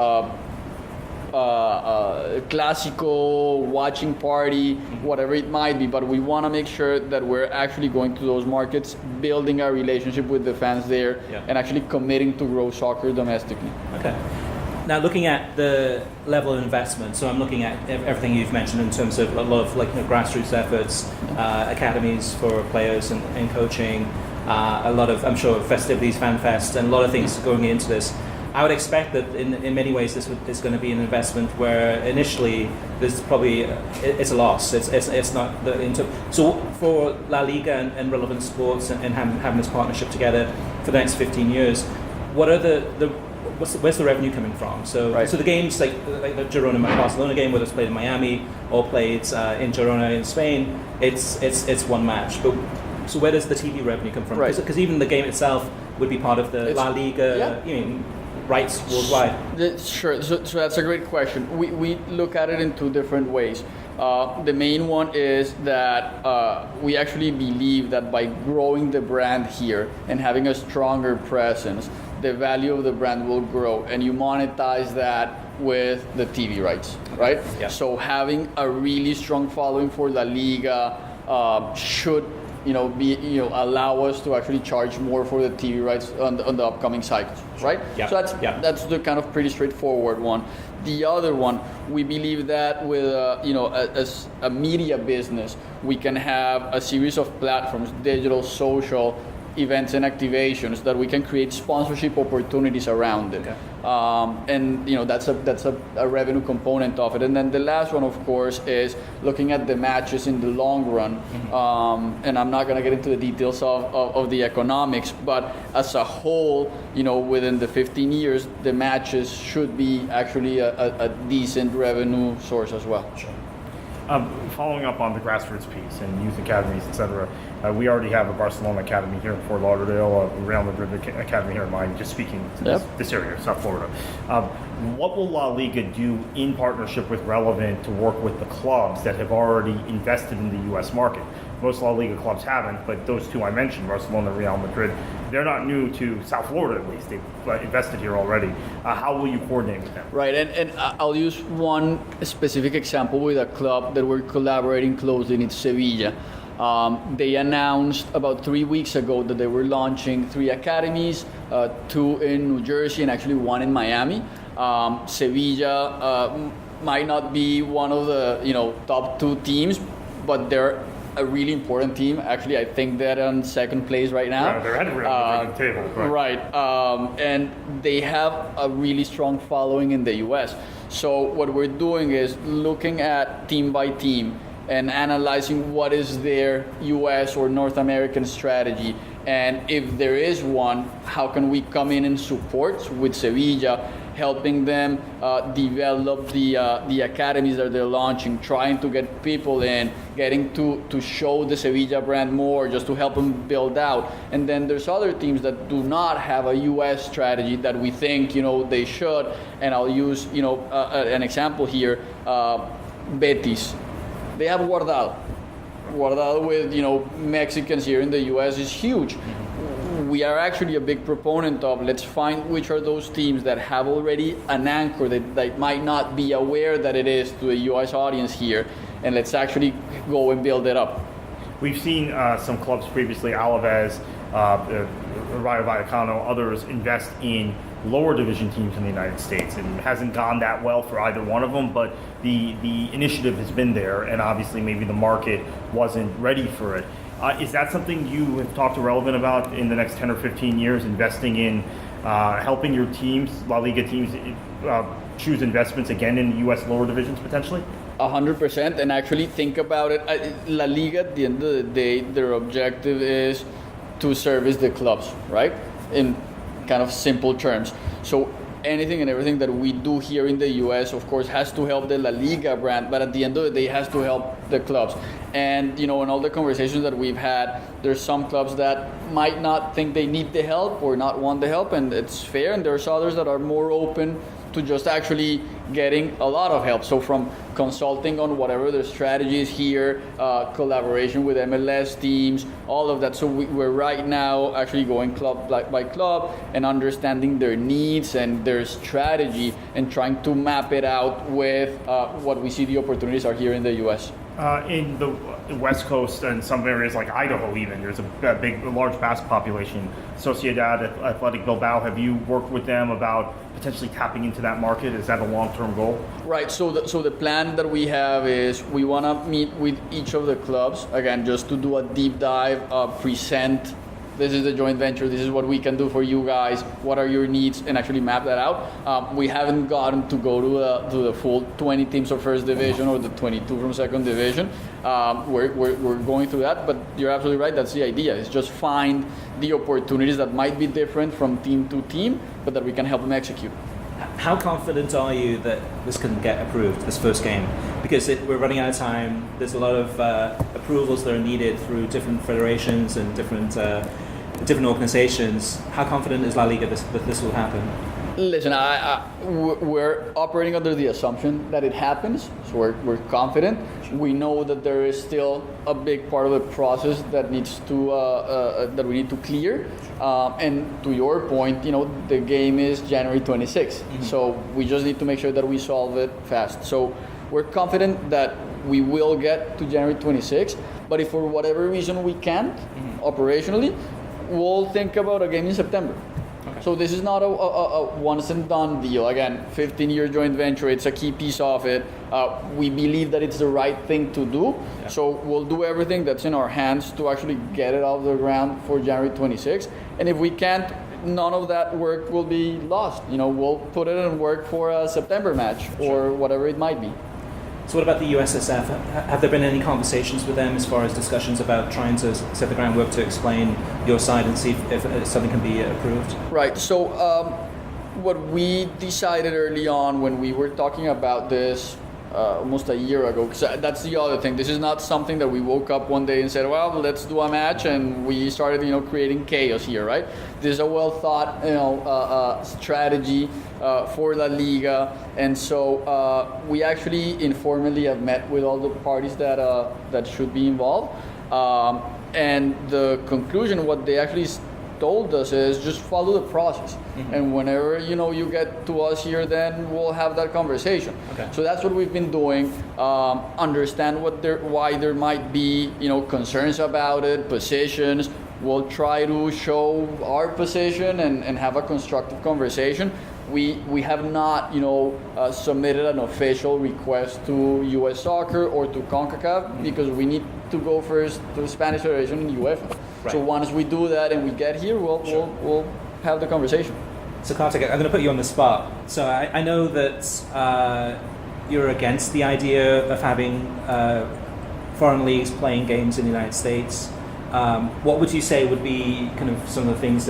classical watching party, whatever it might be. But we want to make sure that we're actually going to those markets, building our relationship with the fans there, and actually committing to grow soccer domestically. Okay. Now, looking at the level of investment, so I'm looking at everything you've mentioned in terms of a lot of grassroots efforts, academies for players and coaching, a lot of, I'm sure, festivities, fan fest, and a lot of things going into this. I would expect that in many ways this is going to be an investment where initially there's probably it's a loss. It's not so for La Liga and Relevant Sports and having this partnership together for the next 15 years. What are where's the revenue coming from? So the games like the Girona Barcelona game, whether it's played in Miami or played in Girona in Spain, it's one match. But so where does the TV revenue come from? Because even the game itself would be part of the La Liga. rights worldwide? Sure. So that's a great question. We look at it in two different ways. The main one is that we actually believe that by growing the brand here and having a stronger presence, the value of the brand will grow, and you monetize that with the TV rights, right? Yeah. So having a really strong following for La Liga should allow us to actually charge more for the TV rights on the upcoming cycles, right? Yeah. So that's the kind of pretty straightforward one. The other one, we believe that with as a media business, we can have a series of platforms, digital, social, events and activations that we can create sponsorship opportunities around it. Okay. And that's a revenue component of it. And then the last one, of course, is looking at the matches in the long run. And I'm not going to get into the details of the economics, but as a whole, within the 15 years, the matches should be actually a decent revenue source as well. Sure. Following up on the grassroots piece and youth academies, etc., we already have a Barcelona academy here in Fort Lauderdale, a Real Madrid academy here in Miami, just speaking to this area, South Florida. What will La Liga do in partnership with Relevant to work with the clubs that have already invested in the U.S. market? Most La Liga clubs haven't, but those two I mentioned, Barcelona and Real Madrid, they're not new to South Florida at least. They've invested here already. How will you coordinate with them? Right, and I'll use one specific example with a club that we're collaborating closely, and it's Sevilla. They announced about 3 weeks ago that they were launching 3 academies, 2 in New Jersey and actually 1 in Miami. Sevilla might not be one of the top 2 teams, but they're a really important team. Actually, I think they're on second place right now. Yeah, they're heading around the table. Right. And they have a really strong following in the U.S. So what we're doing is looking at team by team and analyzing what is their U.S. or North American strategy. And if there is one, how can we come in and support with Sevilla, helping them develop the academies that they're launching, trying to get people in, getting to show the Sevilla brand more, just to help them build out. And then there's other teams that do not have a U.S. strategy that we think they should. And I'll use an example here, Betis. They have Guardado. Guardado with Mexicans here in the U.S. is huge. We are actually a big proponent of let's find which are those teams that have already an anchor that might not be aware that it is to a U.S. audience here, and let's actually go and build it up. We've seen some clubs previously, Alaves, Rayo Vallecano, others invest in lower division teams in the United States, and it hasn't gone that well for either one of them, but the initiative has been there, and obviously maybe the market wasn't ready for it. Is that something you have talked to Relevant about in the next 10 or 15 years, investing in helping your teams, La Liga teams, choose investments again in U.S. lower divisions potentially? 100%, and actually think about it. La Liga, at the end of the day, their objective is to service the clubs, right? In kind of simple terms. So anything and everything that we do here in the US, of course, has to help the La Liga brand, but at the end of the day, has to help the clubs. And in all the conversations that we've had, there's some clubs that might not think they need the help or not want the help, and it's fair. And there's others that are more open to just actually getting a lot of help. So from consulting on whatever their strategy is here, collaboration with MLS teams, all of that. So we're right now actually going club by club and understanding their needs and their strategy and trying to map it out with what we see the opportunities are here in the US. In the West Coast and some areas like Idaho even, there's a large Basque population. Sociedad Athletic Bilbao, have you worked with them about potentially tapping into that market? Is that a long-term goal? Right, so the plan that we have is we want to meet with each of the clubs, again, just to do a deep dive, present, this is the joint venture, this is what we can do for you guys, what are your needs, and actually map that out. We haven't gotten to go to the full 20 teams of first division or the 22 from second division. We're going through that, but you're absolutely right, that's the idea, is just find the opportunities that might be different from team to team, but that we can help them execute. How confident are you that this can get approved, this first game? Because we're running out of time. There's a lot of approvals that are needed through different federations and different organizations. How confident is La Liga that this will happen? Listen, we're operating under the assumption that it happens, so we're confident. We know that there is still a big part of the process that needs to that we need to clear. And to your point, the game is January 26th, so we just need to make sure that we solve it fast. So we're confident that we will get to January 26th, but if for whatever reason we can't operationally, we'll think about a game in September. Okay. So this is not a once and done deal. Again, 15-year joint venture, it's a key piece of it. We believe that it's the right thing to do. Yeah. So we'll do everything that's in our hands to actually get it off the ground for January 26th. And if we can't, none of that work will be lost. We'll put it in work for a September match or whatever it might be. So what about the USSF? Have there been any conversations with them as far as discussions about trying to set the groundwork to explain your side and see if something can be approved? Right. So what we decided early on when we were talking about this almost a year ago, because that's the other thing. This is not something that we woke up one day and said, well, let's do a match, and we started, creating chaos here, right? This is a well thought, strategy for LaLiga, and so we actually informally have met with all the parties that should be involved, and the conclusion, what they actually told us is just follow the process, and whenever you get to us here, then we'll have that conversation. Okay. So that's what we've been doing. Understand why there might be concerns about it, positions. We'll try to show our position and have a constructive conversation. We have not submitted an official request to U.S. Soccer or to CONCACAF because we need to go first to the Spanish Federation and UEFA. Right. So once we do that and we get here, we'll have the conversation. So Kartik, I'm going to put you on the spot. So I know that you're against the idea of having foreign leagues playing games in the United States. What would you say would be kind of some of the things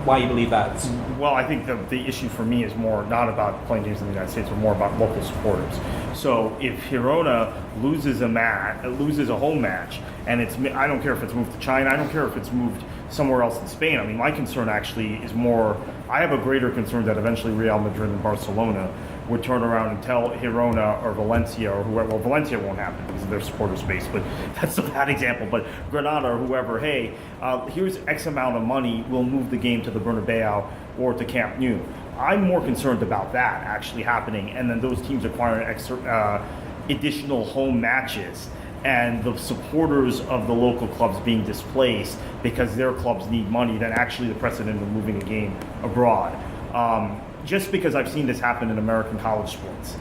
why you believe that? Well, I think the issue for me is more not about playing games in the United States, but more about local supporters. So if Girona loses a home match, and I don't care if it's moved to China, I don't care if it's moved somewhere else in Spain. I mean, my concern actually is more, I have a greater concern that eventually Real Madrid and Barcelona would turn around and tell Girona or Valencia or whoever, well, Valencia won't happen because of their supporter space, but that's a bad example, but Granada or whoever, hey, here's X amount of money, we'll move the game to the Bernabeu or to Camp Nou. I'm more concerned about that actually happening, and then those teams acquiring additional home matches and the supporters of the local clubs being displaced because their clubs need money than actually the precedent of moving a game abroad. Just because I've seen this happen in American college sports,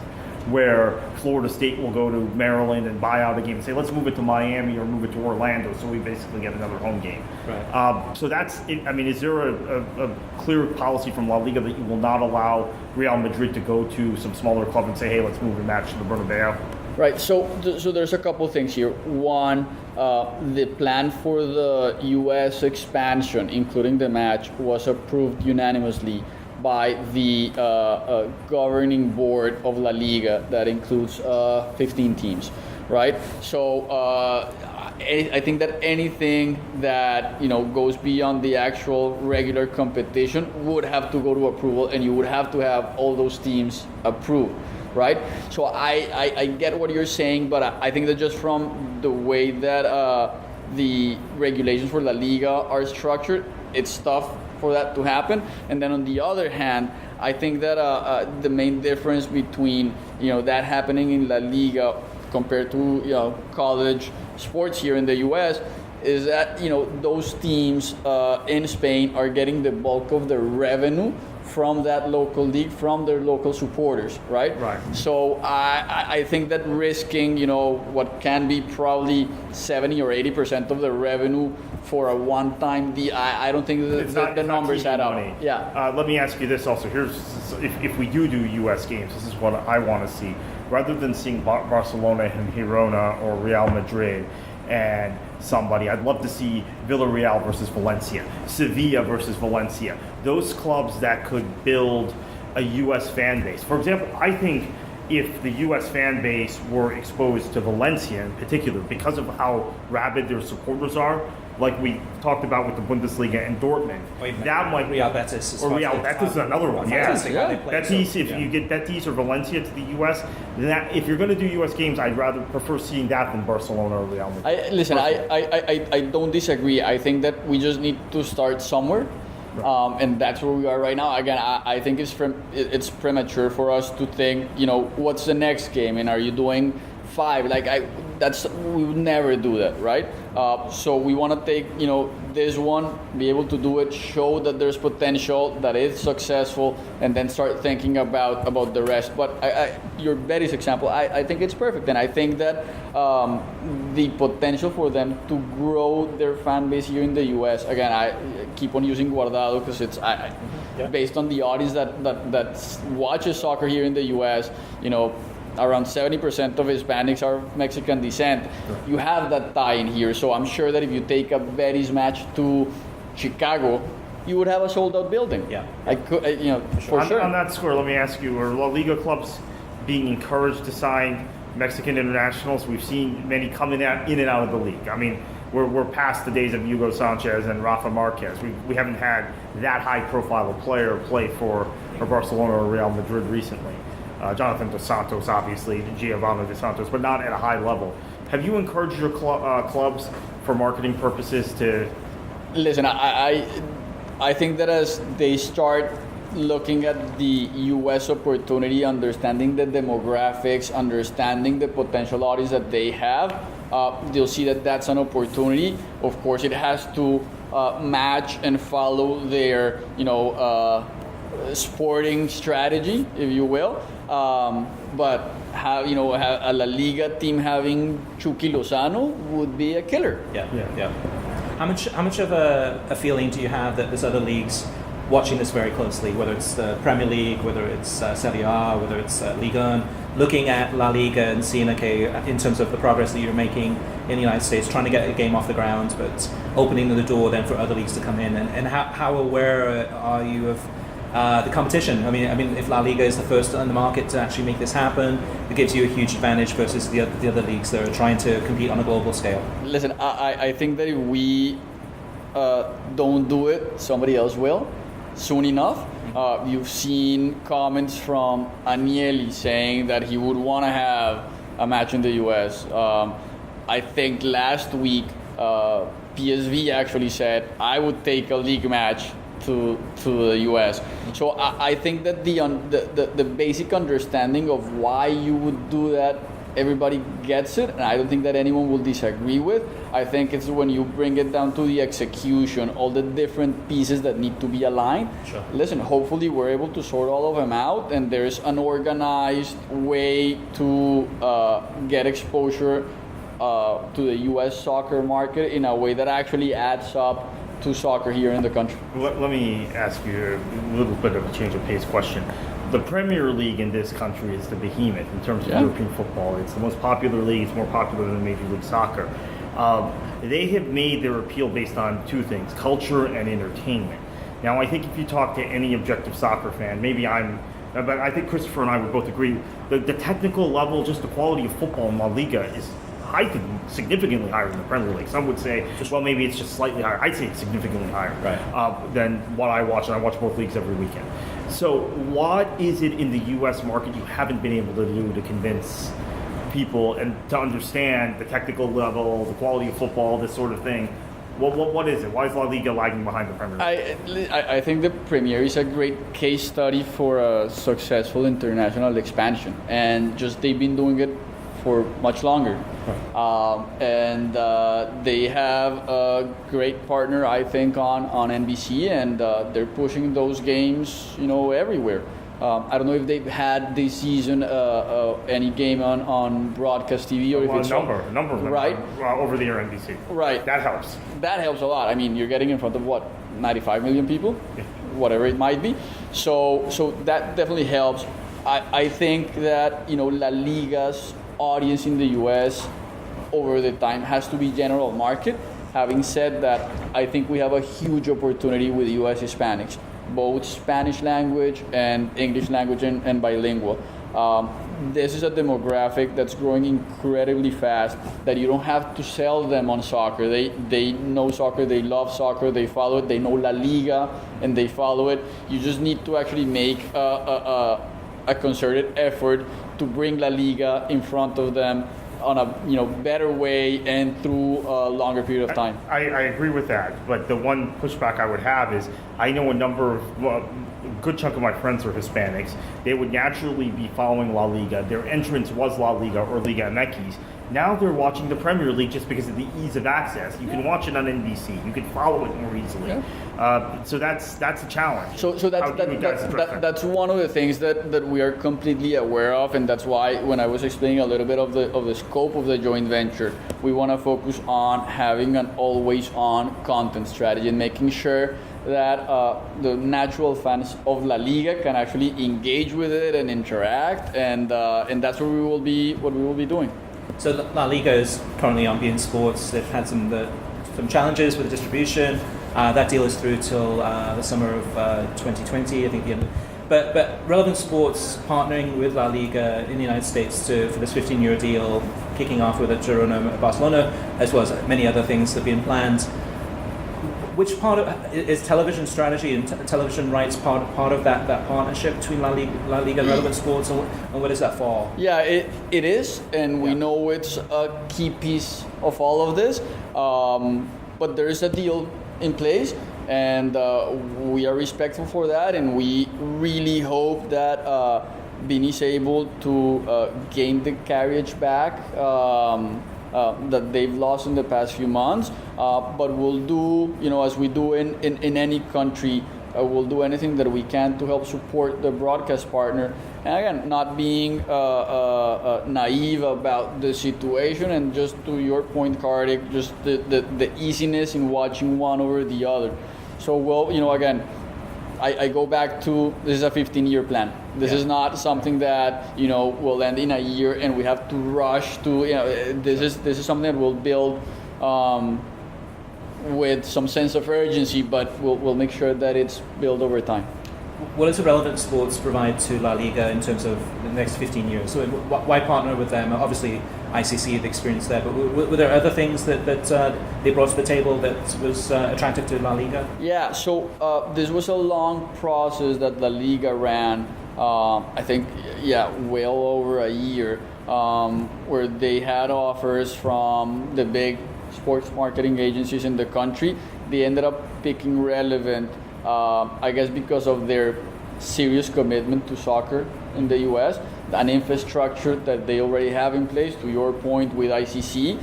where Florida State will go to Maryland and buy out a game and say, let's move it to Miami or move it to Orlando, so we basically get another home game. Right. So that's it. I mean, is there a clear policy from La Liga that you will not allow Real Madrid to go to some smaller club and say, hey, let's move a match to the Bernabeu? Right, so there's a couple things here. One, the plan for the U.S. expansion, including the match, was approved unanimously by the governing board of La Liga that includes 15 teams, right? So I think that anything that goes beyond the actual regular competition would have to go to approval, and you would have to have all those teams approved. Right, so I get what you're saying, but I think that just from the way that the regulations for La Liga are structured, it's tough for that to happen. And then on the other hand, I think that the main difference between that happening in La Liga compared to college sports here in the U.S. is that those teams in Spain are getting the bulk of the revenue from that local league, from their local supporters, right? Right. So I think that risking, what can be probably 70 or 80% of the revenue for a one-time deal, I don't think the numbers add up. Yeah. Let me ask you this also. If we do U.S. games, this is what I want to see. Rather than seeing Barcelona and Girona or Real Madrid and somebody, I'd love to see Villarreal versus Valencia, Sevilla versus Valencia. Those clubs that could build a U.S. fan base. For example, I think if the U.S. fan base were exposed to Valencia in particular, because of how rabid their supporters are, like we talked about with the Bundesliga and Dortmund. That might Real Betis. Or Real Betis is another one. Fantastic. Yeah. How they play, Betis, so, if you get Betis or Valencia to the U.S., then that, if you're going to do U.S. games, I'd rather prefer seeing that than Barcelona or Real Madrid. I don't disagree. I think that we just need to start somewhere. And that's where we are right now. Again, I think it's premature for us to think, what's the next game, and are you doing 5? We would never do that, right? So we want to take, this one, be able to do it, show that there's potential, that it's successful, and then start thinking about the rest. But your Betis example, I think it's perfect, and I think that the potential for them to grow their fan base here in the U.S. Again, I keep on using Guardado because it's based on the audience that watches soccer here in the U.S. Around 70% of Hispanics are Mexican descent. Sure. You have that tie in here, so I'm sure that if you take a Betis match to Chicago, you would have a sold-out building. Yeah, for sure. On that score, let me ask you: are La Liga clubs being encouraged to sign Mexican internationals? We've seen many coming in and out of the league. I mean, we're past the days of Hugo Sanchez and Rafa Marquez. We haven't had that high-profile player play for Barcelona or Real Madrid recently. Jonathan Dos Santos, obviously, Giovanni Dos Santos, but not at a high level. Have you encouraged your clubs for marketing purposes to... Listen, I think that as they start looking at the U.S. opportunity, understanding the demographics, understanding the potential audience that they have, they'll see that that's an opportunity. Of course, it has to match and follow their, sporting strategy, if you will. But have a La Liga team having Chucky Lozano would be a killer. Yeah. How much of a feeling do you have that there's other leagues watching this very closely, whether it's the Premier League, whether it's Serie A, whether it's Liga 1, looking at La Liga and seeing, okay, in terms of the progress that you're making in the United States, trying to get a game off the ground, but opening the door then for other leagues to come in, and how aware are you of the competition? I mean, if La Liga is the first on the market to actually make this happen, it gives you a huge advantage versus the other leagues that are trying to compete on a global scale. Listen, I think that if we don't do it, somebody else will soon enough. You've seen comments from Agnelli saying that he would want to have a match in the U.S. I think last week PSV actually said, I would take a league match to the U.S. So I think that the basic understanding of why you would do that, everybody gets it, and I don't think that anyone will disagree with. I think it's when you bring it down to the execution, all the different pieces that need to be aligned. Sure. Listen, hopefully we're able to sort all of them out, and there's an organized way to get exposure to the U.S. soccer market in a way that actually adds up to soccer here in the country. Let me ask you a little bit of a change of pace question. The Premier League in this country is the behemoth in terms of European football. It's the most popular league. It's more popular than Major League Soccer. They have made their appeal based on two things, culture and entertainment. Now, I think if you talk to any objective soccer fan, but I think Christopher and I would both agree, the technical level, just the quality of football in La Liga is significantly higher than the Premier League. Some would say, well, maybe it's just slightly higher. I'd say it's significantly higher than what I watch, and I watch both leagues every weekend. So what is it in the U.S. market you haven't been able to do to convince people and to understand the technical level, the quality of football, this sort of thing? What is it? Why is La Liga lagging behind the Premier League? I think the Premier is a great case study for a successful international expansion, and just they've been doing it for much longer. And they have a great partner, I think, on NBC, and they're pushing those games, everywhere. I don't know if they've had this season any game on broadcast TV or if it's a number of them, right, over the air NBC. Right, that helps. That helps a lot. I mean, you're getting in front of 95 million people, whatever it might be. So that definitely helps. I think that La Liga's audience in the U.S. over the time has to be general market. Having said that, I think we have a huge opportunity with U.S. Hispanics, both Spanish language and English language and bilingual. this is a demographic that's growing incredibly fast, that you don't have to sell them on soccer. They know soccer, they love soccer, they follow it, they know La Liga, and they follow it. You just need to actually make a concerted effort to bring La Liga in front of them on a better way and through a longer period of time. I agree with that, but the one pushback I would have is I know a good chunk of my friends are Hispanics. They would naturally be following La Liga. Their entrance was La Liga or Liga MX. Now they're watching the Premier League just because of the ease of access. You can watch it on NBC. You can follow it more easily. Yeah. So that's a challenge. So that's one of the things that we are completely aware of, and that's why when I was explaining a little bit of the scope of the joint venture, we want to focus on having an always-on content strategy and making sure that the natural fans of La Liga can actually engage with it and interact, and that's what we will be doing. So La Liga is currently on beIN Sports. They've had some challenges with the distribution. That deal is through till the summer of 2020, I think. But Relevant Sports partnering with La Liga in the United States for this 15-year deal, kicking off with Girona, Barcelona, as well as many other things that have been planned. Which part of is television strategy and television rights part of that partnership between La Liga and Relevant Sports, and where does that fall? Yeah, it is, and we know it's a key piece of all of this. But there is a deal in place, and we are respectful for that, and we really hope that beIN is able to gain the carriage back that they've lost in the past few months, but we'll do, as we do in any country, we'll do anything that we can to help support the broadcast partner. And again, not being naive about the situation, and just to your point, Kartik, just the easiness in watching one over the other. So again, I go back to, this is a 15-year plan. This is not something that will end in a year and we have to rush to. This is something that we'll build with some sense of urgency, but we'll make sure that it's built over time. What does Relevant Sports provide to La Liga in terms of the next 15 years? So why partner with them? Obviously, ICC, the experience there, but were there other things that they brought to the table that was attractive to La Liga? Yeah, so this was a long process that La Liga ran, I think, well over a year, where they had offers from the big sports marketing agencies in the country. They ended up picking Relevant, I guess because of their serious commitment to soccer in the US, an infrastructure that they already have in place, to your point, with ICC.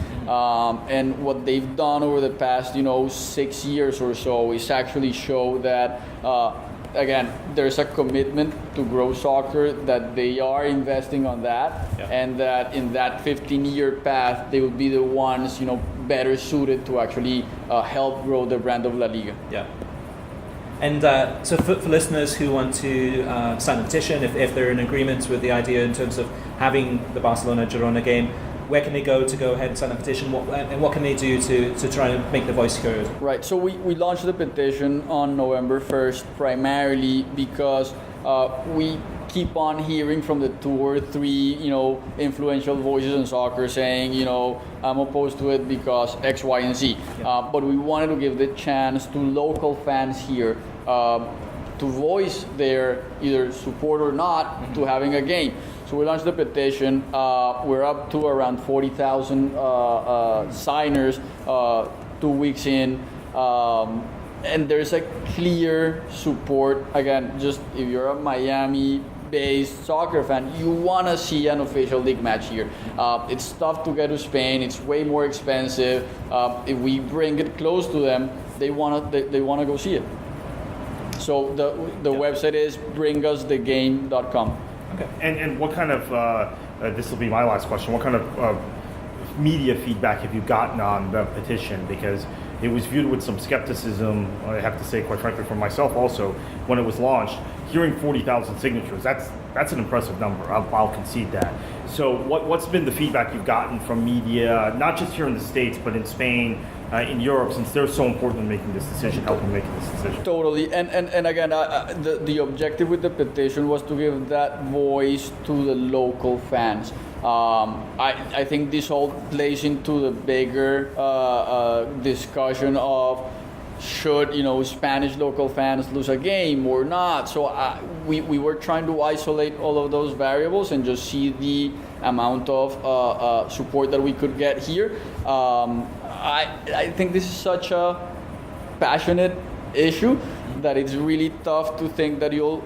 And what they've done over the past 6 years or so is actually show that again, there's a commitment to grow soccer, that they are investing on that, and that in that 15-year path, they will be the ones, better suited to actually help grow the brand of La Liga. Yeah. And so for listeners who want to sign a petition, if they're in agreement with the idea in terms of having the Barcelona-Girona game, where can they go ahead and sign a petition? What can they do to try and make the voice heard? Right, so we launched the petition on November 1st primarily because we keep on hearing from the 2 or 3 influential voices in soccer saying I'm opposed to it because X, Y, and Z. But we wanted to give the chance to local fans here to voice their either support or not to having a game. So we launched the petition. We're up to around 40,000 signers 2 weeks in. And there's a clear support. Again, just if you're a Miami-based soccer fan, you want to see an official league match here. It's tough to get to Spain. It's way more expensive. If we bring it close to them, they want to go see it. So the website is bringusthegame.com. Okay. And what kind of this will be my last question. What kind of media feedback have you gotten on the petition? Because it was viewed with some skepticism, I have to say, quite frankly, for myself also, when it was launched. Hearing 40,000 signatures, that's an impressive number. I'll concede that. So what's been the feedback you've gotten from media, not just here in the States, but in Spain, in Europe, since they're so important in making this decision, helping making this decision? Totally. And again, the objective with the petition was to give that voice to the local fans. I think this all plays into the bigger discussion of should Spanish local fans lose a game or not. So we were trying to isolate all of those variables and just see the amount of support that we could get here. I think this is such a passionate issue that it's really tough to think that you'll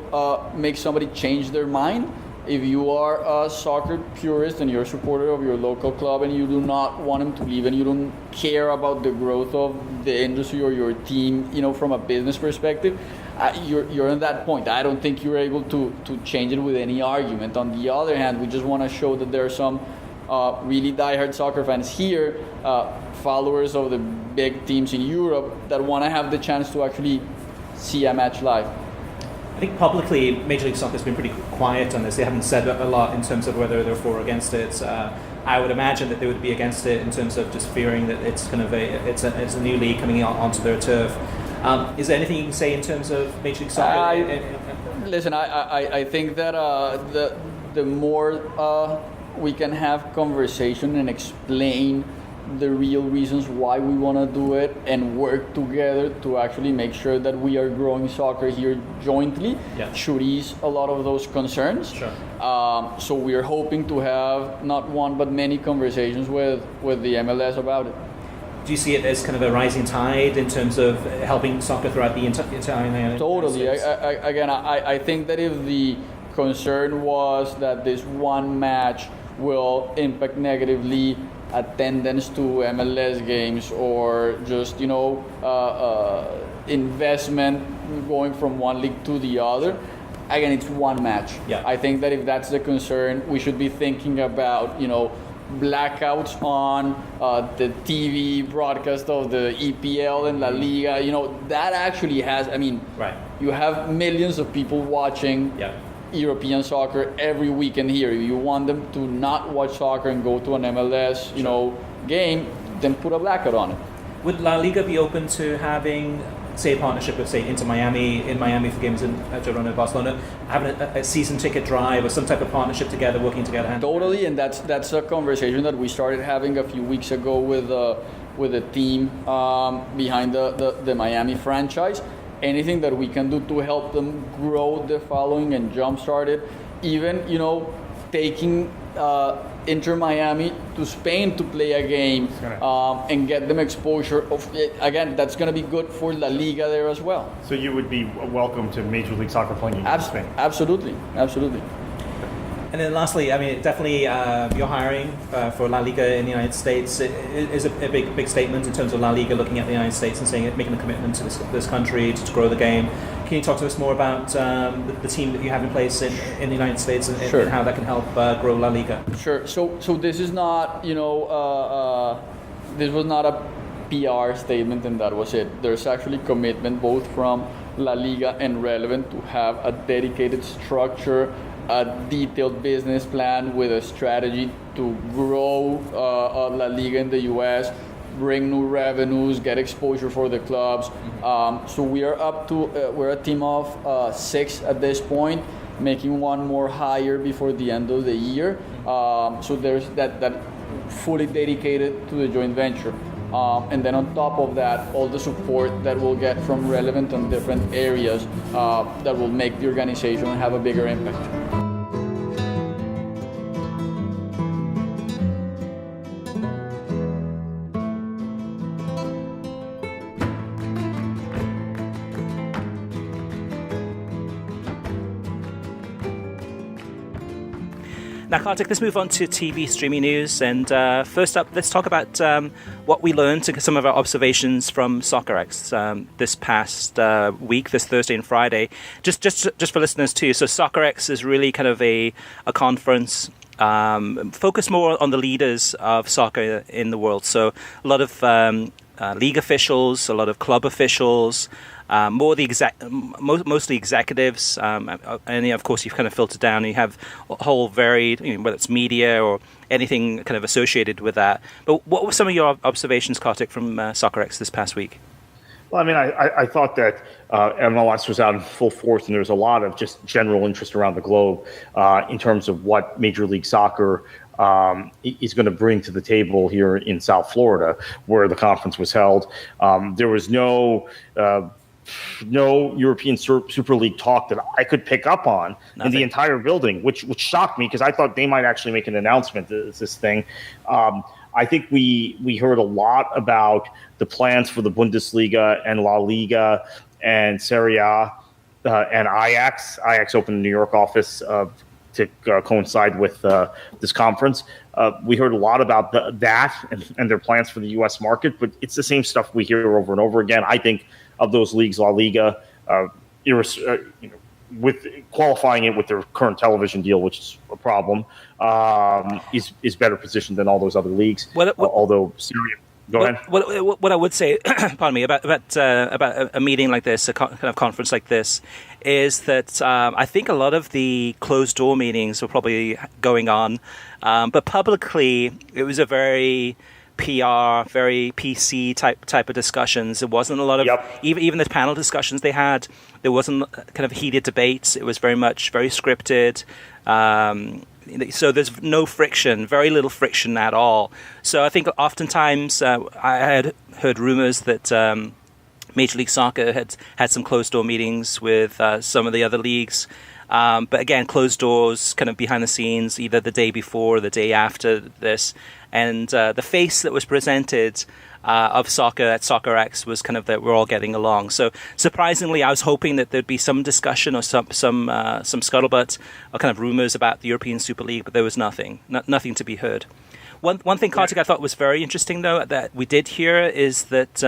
make somebody change their mind. If you are a soccer purist and you're a supporter of your local club and you do not want them to leave and you don't care about the growth of the industry or your team, from a business perspective, you're in that point. I don't think you're able to change it with any argument. On the other hand, we just want to show that there are some really diehard soccer fans here, followers of the big teams in Europe, that want to have the chance to actually see a match live. I think publicly, Major League Soccer has been pretty quiet on this. They haven't said a lot in terms of whether they're for or against it. I would imagine that they would be against it in terms of just fearing that it's kind of it's a new league coming onto their turf. Is there anything you can say in terms of Major League Soccer? Listen, I think that the more we can have conversation and explain the real reasons why we want to do it and work together to actually make sure that we are growing soccer here jointly, should ease a lot of those concerns. Sure. So we are hoping to have not one but many conversations with the MLS about it. Do you see it as kind of a rising tide in terms of helping soccer throughout the entire Totally. I think that if the concern was that this one match will impact negatively attendance to MLS games or just investment going from one league to the other, again, it's one match. I think that if that's the concern, we should be thinking about blackouts on the TV broadcast of the EPL and LaLiga. That actually has, you have millions of people watching European soccer every weekend here. If you want them to not watch soccer and go to an MLS, game, then put a blackout on it. Would La Liga be open to having, say, a partnership with, say, Inter Miami in Miami for games in Girona and Barcelona, having a season ticket drive or some type of partnership together, working together? Totally, and that's a conversation that we started having a few weeks ago with the team behind the Miami franchise. Anything that we can do to help them grow the following and jumpstart it, even taking Inter Miami to Spain to play a game and get them exposure. Again, that's going to be good for La Liga there as well. So you would be welcome to Major League Soccer playing in Spain? Absolutely. And then lastly, definitely you're hiring for La Liga in the United States. It is a big statement in terms of La Liga looking at the United States and saying making a commitment to this country to grow the game. Can you talk to us more about the team that you have in place in the United States and how that can help grow La Liga? Sure. So this is not, this was not a PR statement and that was it. There's actually commitment both from La Liga and Relevant to have a dedicated structure, a detailed business plan with a strategy to grow La Liga in the US, bring new revenues, get exposure for the clubs. So we are up to, we're a team of 6 at this point, making one more hire before the end of the year. So there's that fully dedicated to the joint venture. And then on top of that, all the support that we'll get from Relevant on different areas that will make the organization have a bigger impact. Now, Kartik, let's move on to TV streaming news. And first up, let's talk about what we learned, some of our observations from Soccerex this past week, this Thursday and Friday. Just for listeners too. So Soccerex is really kind of a conference focused more on the leaders of soccer in the world. So a lot of league officials, a lot of club officials, mostly executives, and of course you've kind of filtered down. And you have a whole varied, whether it's media or anything kind of associated with that. But what were some of your observations, Kartik, from Soccerex this past week? Well, I mean, I thought that MLS was out in full force, and there was a lot of just general interest around the globe in terms of what Major League Soccer is going to bring to the table here in South Florida, where the conference was held. There was no European Super League talk that I could pick up on in the entire building, which shocked me because I thought they might actually make an announcement to this thing. I think we heard a lot about the plans for the Bundesliga and LaLiga and Serie A and Ajax. Ajax opened a New York office to coincide with this conference. We heard a lot about that and their plans for the U.S. market, but it's the same stuff we hear over and over again. I think of those leagues, La Liga, with qualifying it with their current television deal, which is a problem, is better positioned than all those other leagues. Although Syria, go ahead. What I would say, pardon me, about a meeting like this, a kind of conference like this, is that I think a lot of the closed door meetings were probably going on, but publicly it was a very PR, very PC type of discussions. It wasn't a lot of even the panel discussions they had. There wasn't kind of heated debates. It was very scripted. So there's no friction, very little friction at all. So I think oftentimes I had heard rumors that Major League Soccer had some closed door meetings with some of the other leagues. But again, closed doors, kind of behind the scenes, either the day before or the day after this. And the face that was presented of soccer at Soccerex was kind of that we're all getting along. So surprisingly, I was hoping that there'd be some discussion or some scuttlebutt or kind of rumors about the European Super League, but there was nothing to be heard. One thing, Kartik, I thought was very interesting, though, that we did hear is that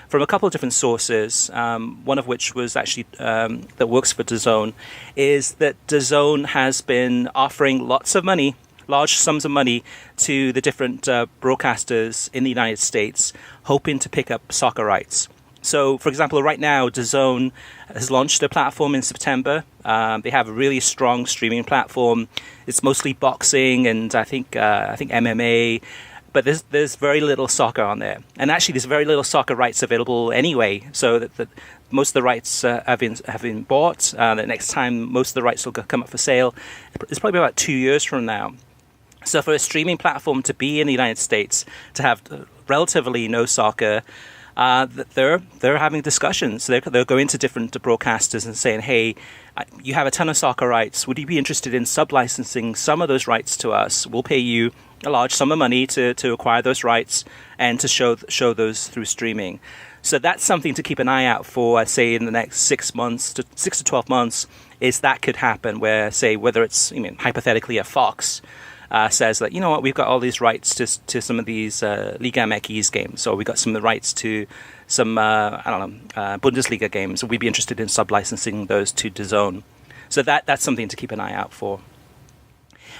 from a couple of different sources, one of which was actually that works for DAZN, is that DAZN has been offering large sums of money to the different broadcasters in the United States, hoping to pick up soccer rights. So, for example, right now, DAZN has launched a platform in September. They have a really strong streaming platform. It's mostly boxing and I think MMA, but there's very little soccer on there. And actually, there's very little soccer rights available anyway. So that most of the rights have been bought. The next time most of the rights will come up for sale, it's probably about 2 years from now. So for a streaming platform to be in the United States, to have relatively no soccer, they're having discussions. They're going to different broadcasters and saying, hey, you have a ton of soccer rights. Would you be interested in sub-licensing some of those rights to us? We'll pay you a large sum of money to acquire those rights and to show those through streaming. So that's something to keep an eye out for, I'd say, in the next 6 to 12 months, is that could happen where, say, whether it's, hypothetically a Fox says that, you know what, we've got all these rights to some of these Liga MX games, or we got some of the rights to some, Bundesliga games. We'd be interested in sub-licensing those to DAZN. So that's something to keep an eye out for.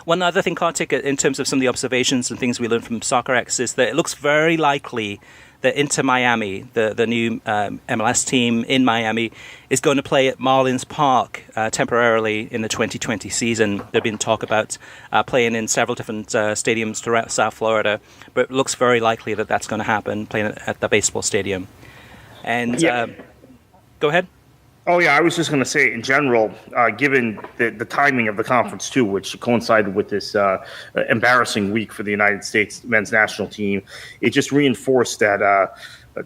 One other thing, Kartik, in terms of some of the observations and things we learned from Soccerex, is that it looks very likely that Inter Miami, the new MLS team in Miami, is going to play at Marlins Park temporarily in the 2020 season. There's been talk about playing in several different stadiums throughout South Florida, but it looks very likely that that's going to happen, playing at the baseball stadium. And go ahead. Oh, yeah, I was just going to say, in general, given the timing of the conference, too, which coincided with this embarrassing week for the United States men's national team, it just reinforced that,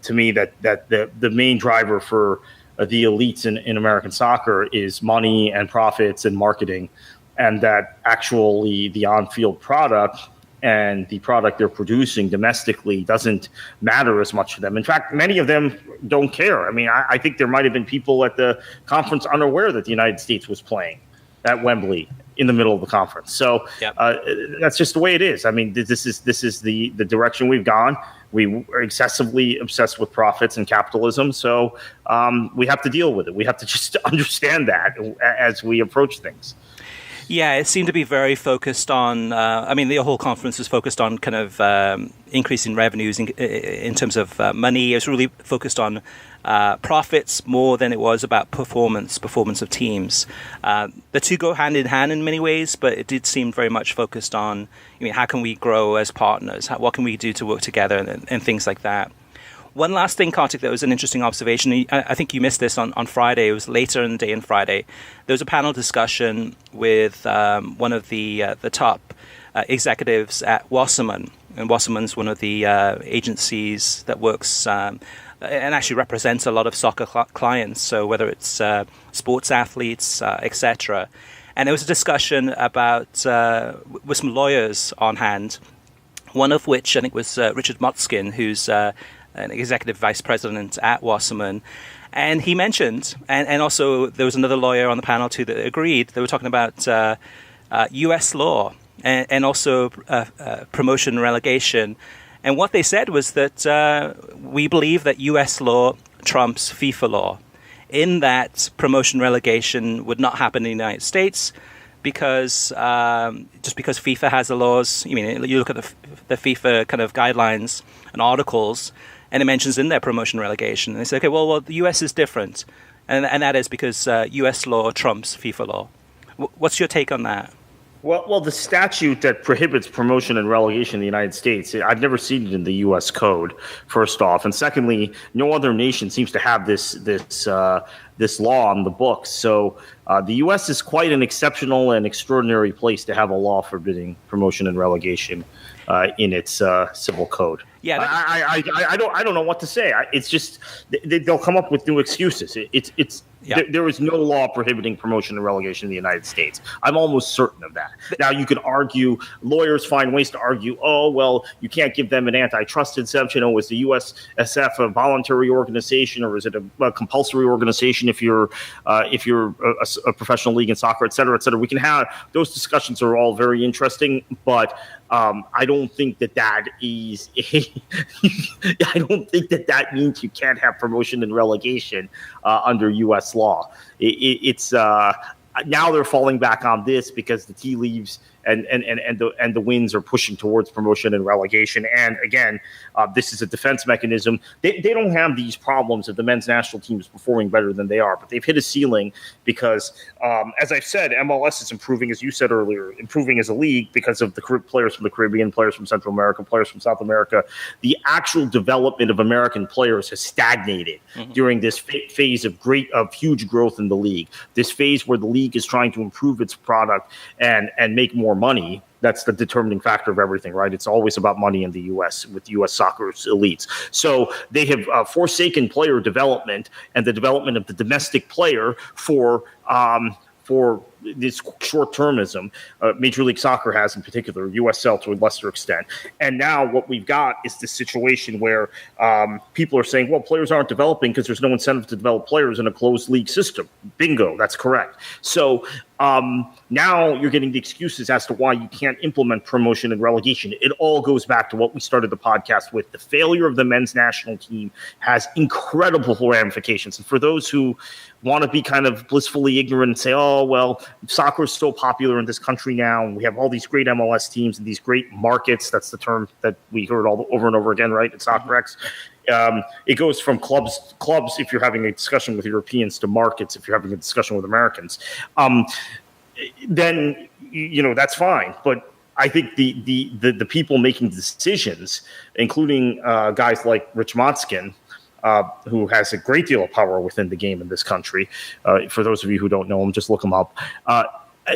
to me, that the main driver for the elites in American soccer is money and profits and marketing, and that actually the on-field product and the product they're producing domestically doesn't matter as much to them. In fact, many of them don't care. I mean, I think there might have been people at the conference unaware that the United States was playing at Wembley in the middle of the conference. So that's just the way it is. I mean, this is the direction we've gone. We are excessively obsessed with profits and capitalism. So we have to deal with it. We have to just understand that as we approach things. Yeah, it seemed to be very focused on, the whole conference was focused on kind of increasing revenues in terms of money. It was really focused on profits more than it was about performance of teams. The two go hand in hand in many ways, but it did seem very much focused on, how can we grow as partners? What can we do to work together and things like that. One last thing, Kartik, that was an interesting observation. I think you missed this on Friday. It was later in the day on Friday. There was a panel discussion with one of the top executives at Wasserman. And Wasserman's one of the agencies that works and actually represents a lot of soccer clients. So whether it's sports athletes, etc. And there was a discussion about with some lawyers on hand. One of which I think was Richard Motzkin, who's an executive vice president at Wasserman. And he mentioned, and also there was another lawyer on the panel too that agreed, they were talking about U.S. law and also promotion and relegation. And what they said was that we believe that U.S. law trumps FIFA law, in that promotion relegation would not happen in the United States because just because FIFA has the laws. You look at the FIFA kind of guidelines and articles, and it mentions in their promotion relegation. And they say, okay, well, the US is different. And that is because US law trumps FIFA law. What's your take on that? Well, the statute that prohibits promotion and relegation in the United States, I've never seen it in the U.S. code, first off. And secondly, no other nation seems to have this law on the books. So the U.S. is quite an exceptional and extraordinary place to have a law forbidding promotion and relegation in its civil code. Yeah, I don't know what to say. It's just they'll come up with new excuses. There is no law prohibiting promotion and relegation in the United States. I'm almost certain of that. Now you could argue, lawyers find ways to argue. Oh well, you can't give them an antitrust exemption. Oh, is the USSF a voluntary organization or is it a compulsory organization if you're a professional league in soccer, et cetera, et cetera. We can have those discussions are all very interesting, but I don't think that is. I don't think that means you can't have promotion and relegation under U.S. law. It's now they're falling back on this because the tea leaves and the winds are pushing towards promotion and relegation. And again, this is a defense mechanism. They don't have these problems if the men's national team is performing better than they are, but they've hit a ceiling because, as I've said, MLS is improving, as you said earlier, improving as a league because of the players from the Caribbean, players from Central America, players from South America. The actual development of American players has stagnated during this phase of huge growth in the league. This phase where the league is trying to improve its product and make more money. That's the determining factor of everything, right? It's always about money in the U.S. with U.S. soccer's elites. So they have forsaken player development and the development of the domestic player for this short-termism. Major League Soccer has in particular, USL to a lesser extent. And now what we've got is this situation where people are saying, well, players aren't developing because there's no incentive to develop players in a closed league system. Bingo, that's correct. So now you're getting the excuses as to why you can't implement promotion and relegation. It all goes back to what we started the podcast with. The failure of the men's national team has incredible ramifications. And for those who want to be kind of blissfully ignorant and say, oh, well, soccer is so popular in this country now, and we have all these great MLS teams and these great markets. That's the term that we heard all over and over again, right, at Soccerex. It goes from clubs if you're having a discussion with Europeans to markets if you're having a discussion with Americans. Then that's fine. But I think the people making decisions, including guys like Rich Motzkin, who has a great deal of power within the game in this country. For those of you who don't know him, just look him up.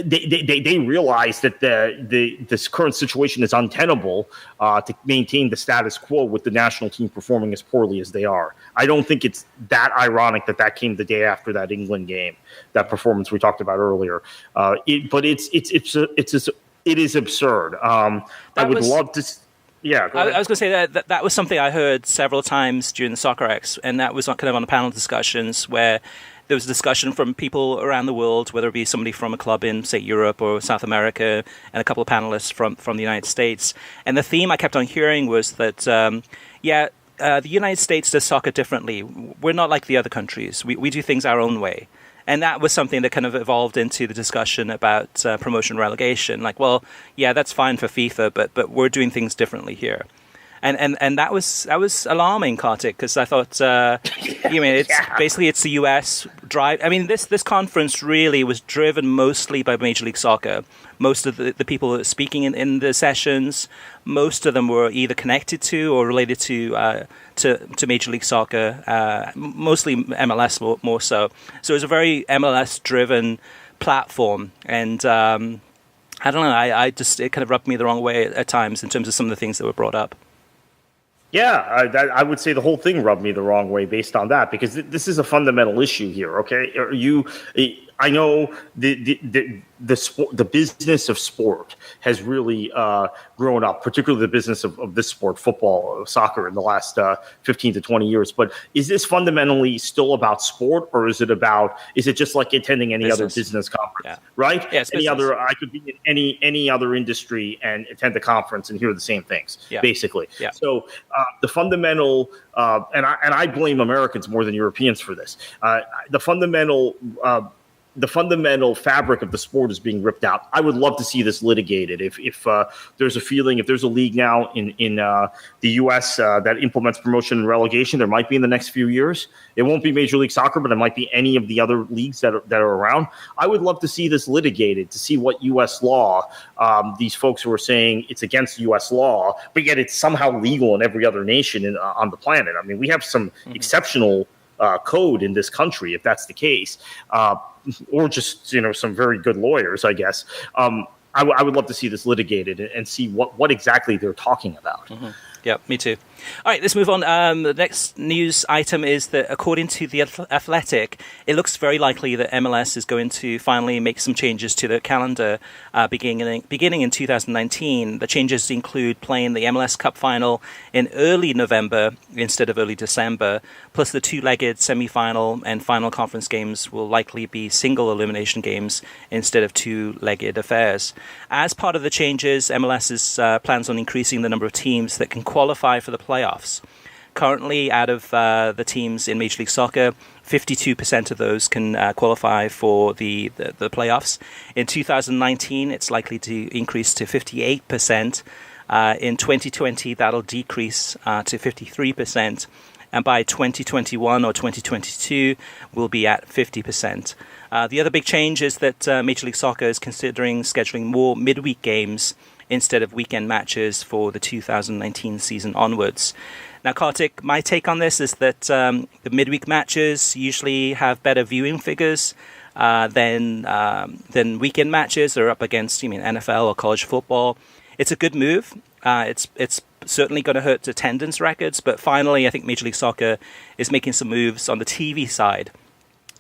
They realize that this current situation is untenable to maintain the status quo with the national team performing as poorly as they are. I don't think it's that ironic that came the day after that England game, that performance we talked about earlier. But it is absurd. I would love to. Yeah, I was going to say that was something I heard several times during the Soccerex, and that was kind of on the panel discussions where there was a discussion from people around the world, whether it be somebody from a club in, say, Europe or South America, and a couple of panelists from the United States. And the theme I kept on hearing was that, the United States does soccer differently. We're not like the other countries. We do things our own way. And that was something that kind of evolved into the discussion about promotion relegation. Like, well, yeah, that's fine for FIFA, but we're doing things differently here. And that was alarming, Kartik, because I thought, basically it's the US drive. I mean, this conference really was driven mostly by Major League Soccer. Most of the people that are speaking in the sessions, most of them were either connected to or related to Major League Soccer, mostly MLS more so. So it was a very MLS-driven platform, and I don't know, it kind of rubbed me the wrong way at times in terms of some of the things that were brought up. Yeah, I would say the whole thing rubbed me the wrong way based on that, because this is a fundamental issue here. Okay, I know the business of sport has really grown up, particularly the business of this sport, football, soccer, in the last 15 to 20 years. But is this fundamentally still about sport, or is it just like attending any other business conference, right? Yeah, I could be in any other industry and attend a conference and hear the same things, basically. Yeah. So the fundamental, and I blame Americans more than Europeans for this. The fundamental fabric of the sport is being ripped out. I would love to see this litigated. If there's a feeling, if there's a league now in the U.S. That implements promotion and relegation, there might be in the next few years. It won't be Major League Soccer, but it might be any of the other leagues that are around. I would love to see this litigated, to see what U.S. law, these folks who are saying it's against U.S. law, but yet it's somehow legal in every other nation on the planet. I mean, we have some exceptional code in this country, if that's the case. Or just, some very good lawyers, I guess. I would love to see this litigated and see what exactly they're talking about. Mm-hmm. Yeah, me too. All right, let's move on. The next news item is that according to The Athletic, it looks very likely that MLS is going to finally make some changes to the calendar beginning in 2019. The changes include playing the MLS Cup final in early November instead of early December, plus the two-legged semi-final and final conference games will likely be single elimination games instead of two-legged affairs. As part of the changes, MLS plans on increasing the number of teams that can qualify for the playoffs. Currently, out of the teams in Major League Soccer, 52% of those can qualify for the playoffs. In 2019, it's likely to increase to 58%. In 2020, that'll decrease to 53%. And by 2021 or 2022, we'll be at 50%. The other big change is that Major League Soccer is considering scheduling more midweek games instead of weekend matches for the 2019 season onwards. Now, Kartik, my take on this is that the midweek matches usually have better viewing figures than weekend matches. They're up against NFL or college football. It's a good move. It's certainly going to hurt attendance records, but finally, I think Major League Soccer is making some moves on the TV side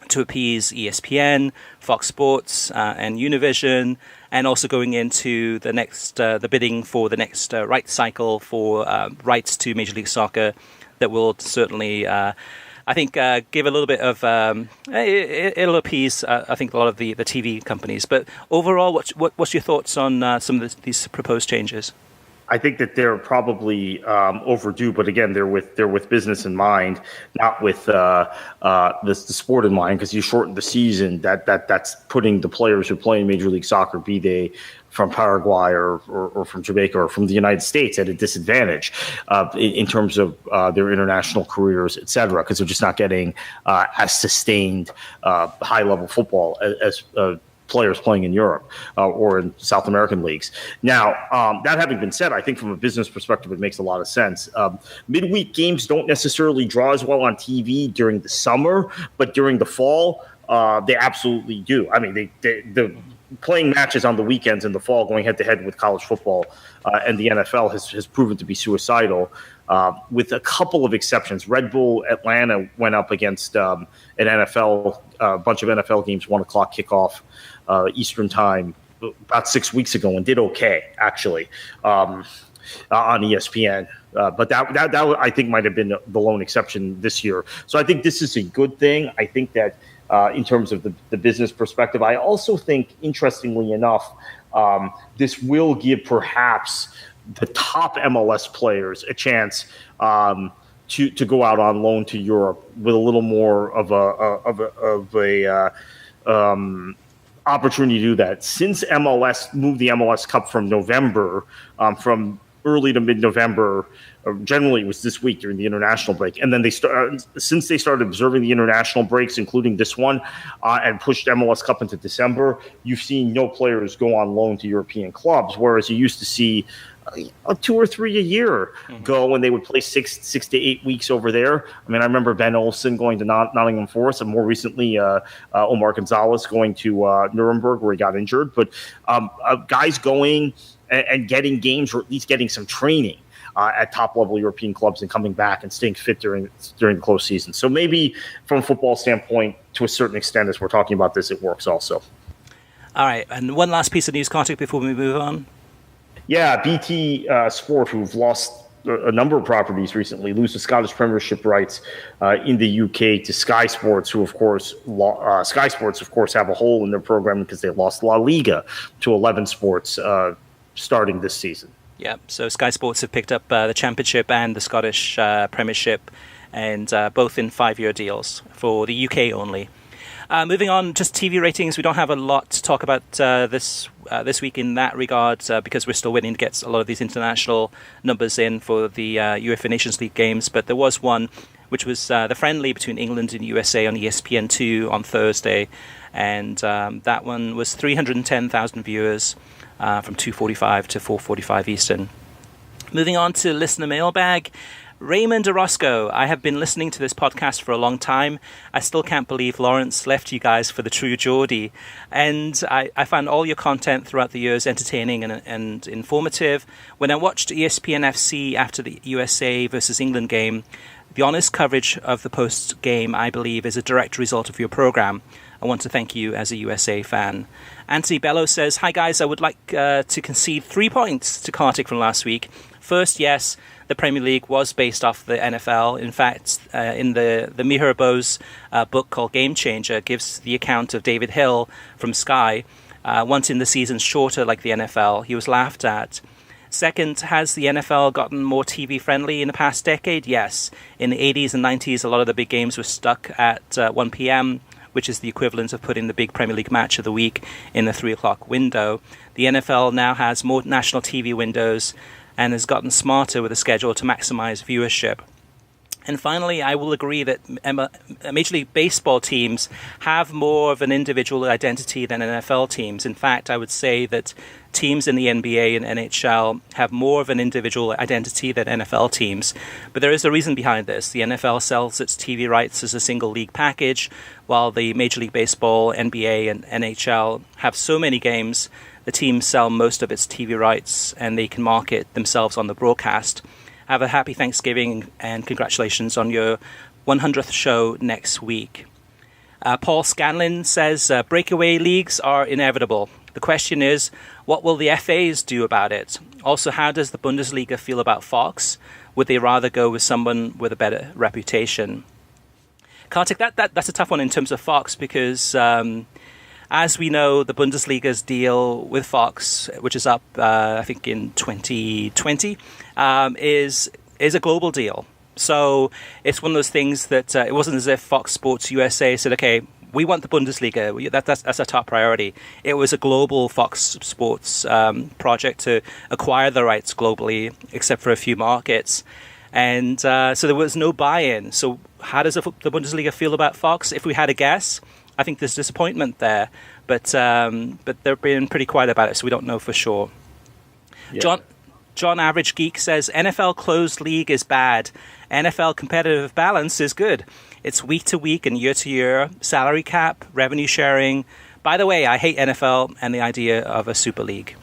to appease ESPN, Fox Sports, and Univision, and also going into the next the bidding for the next rights cycle for rights to Major League Soccer that will certainly, I think, give a little bit of it'll appease I think a lot of the TV companies. But overall, what's your thoughts on some of these proposed changes? I think that they're probably overdue, but again, they're with business in mind, not with the sport in mind. Because you shorten the season, that's putting the players who play in Major League Soccer, be they from Paraguay or from Jamaica or from the United States, at a disadvantage in terms of their international careers, et cetera, because they're just not getting as sustained high level football as players playing in Europe or in South American leagues. Now, that having been said, I think from a business perspective, it makes a lot of sense. Midweek games don't necessarily draw as well on TV during the summer, but during the fall, they absolutely do. I mean, the playing matches on the weekends in the fall, going head-to-head with college football and the NFL has proven to be suicidal, with a couple of exceptions. Red Bull Atlanta went up against an NFL, a bunch of NFL games, 1 o'clock kickoff Eastern time about 6 weeks ago, and did okay, actually, on ESPN. But that I think might have been the lone exception this year. So I think this is a good thing. I think that in terms of the business perspective, I also think, interestingly enough, this will give perhaps the top MLS players a chance to go out on loan to Europe with a little more of a opportunity to do that. Since MLS moved the MLS Cup from November, from early to mid-November, generally it was this week during the international break, and then since they started observing the international breaks, including this one, and pushed MLS Cup into December, you've seen no players go on loan to European clubs, whereas you used to see 2 or 3 a year go when they would play 6 to 8 weeks over there. I mean, I remember Ben Olsen going to Nottingham Forest, and more recently Omar Gonzalez going to Nuremberg where he got injured. But guys going and getting games, or at least getting some training at top-level European clubs and coming back and staying fit during the close season. So maybe from a football standpoint, to a certain extent, as we're talking about this, it works also. All right, and one last piece of news, Kartik, before we move on. Yeah, BT Sport, who've lost a number of properties recently, lose the Scottish Premiership rights in the UK to Sky Sports, who, of course, Sky Sports, of course, have a hole in their programming because they lost LaLiga to 11 Sports starting this season. Yeah, so Sky Sports have picked up the Championship and the Scottish Premiership, and both in 5-year deals for the UK only. Moving on, just TV ratings. We don't have a lot to talk about this week in that regard because we're still waiting to get a lot of these international numbers in for the UEFA Nations League games. But there was one, which was the friendly between England and USA on ESPN2 on Thursday, and that one was 310,000 viewers from 2:45 to 4:45 Eastern. Moving on to listener mailbag. Raymond Orozco, I have been listening to this podcast for a long time. I still can't believe Lawrence left you guys for the true Geordie. And I found all your content throughout the years entertaining and informative. When I watched ESPN FC after the USA versus England game, the honest coverage of the post-game, I believe, is a direct result of your program. I want to thank you as a USA fan. Anthony Bello says, hi guys, I would like to concede 3 points to Kartik from last week. First, yes, the Premier League was based off the NFL. In fact, in the Mihir Bose book called Game Changer, gives the account of David Hill from Sky, wanting the seasons shorter like the NFL. He was laughed at. Second, has the NFL gotten more TV friendly in the past decade? Yes. In the 80s and 90s, a lot of the big games were stuck at 1 p.m., which is the equivalent of putting the big Premier League match of the week in the 3 o'clock window. The NFL now has more national TV windows and has gotten smarter with the schedule to maximize viewership. And finally, I will agree that Major League Baseball teams have more of an individual identity than NFL teams. In fact, I would say that teams in the NBA and NHL have more of an individual identity than NFL teams. But there is a reason behind this. The NFL sells its TV rights as a single league package, while the Major League Baseball, NBA, and NHL have so many games. The teams sell most of its TV rights and they can market themselves on the broadcast. Have a happy Thanksgiving and congratulations on your 100th show next week. Paul Scanlon says breakaway leagues are inevitable. The question is, what will the FAs do about it? Also, how does the Bundesliga feel about Fox? Would they rather go with someone with a better reputation? Kartik, that's a tough one in terms of Fox because as we know, the Bundesliga's deal with Fox, which is up, I think, in 2020, is a global deal. So it's one of those things that it wasn't as if Fox Sports USA said, okay, we want the Bundesliga. That's our top priority. It was a global Fox Sports project to acquire the rights globally, except for a few markets. And so there was no buy-in. So how does the Bundesliga feel about Fox? If we had a guess, I think there's disappointment there, but they're being pretty quiet about it, so we don't know for sure. Yeah. John Average Geek says, NFL closed league is bad. NFL competitive balance is good. It's week to week and year to year, salary cap, revenue sharing. By the way, I hate NFL and the idea of a super league.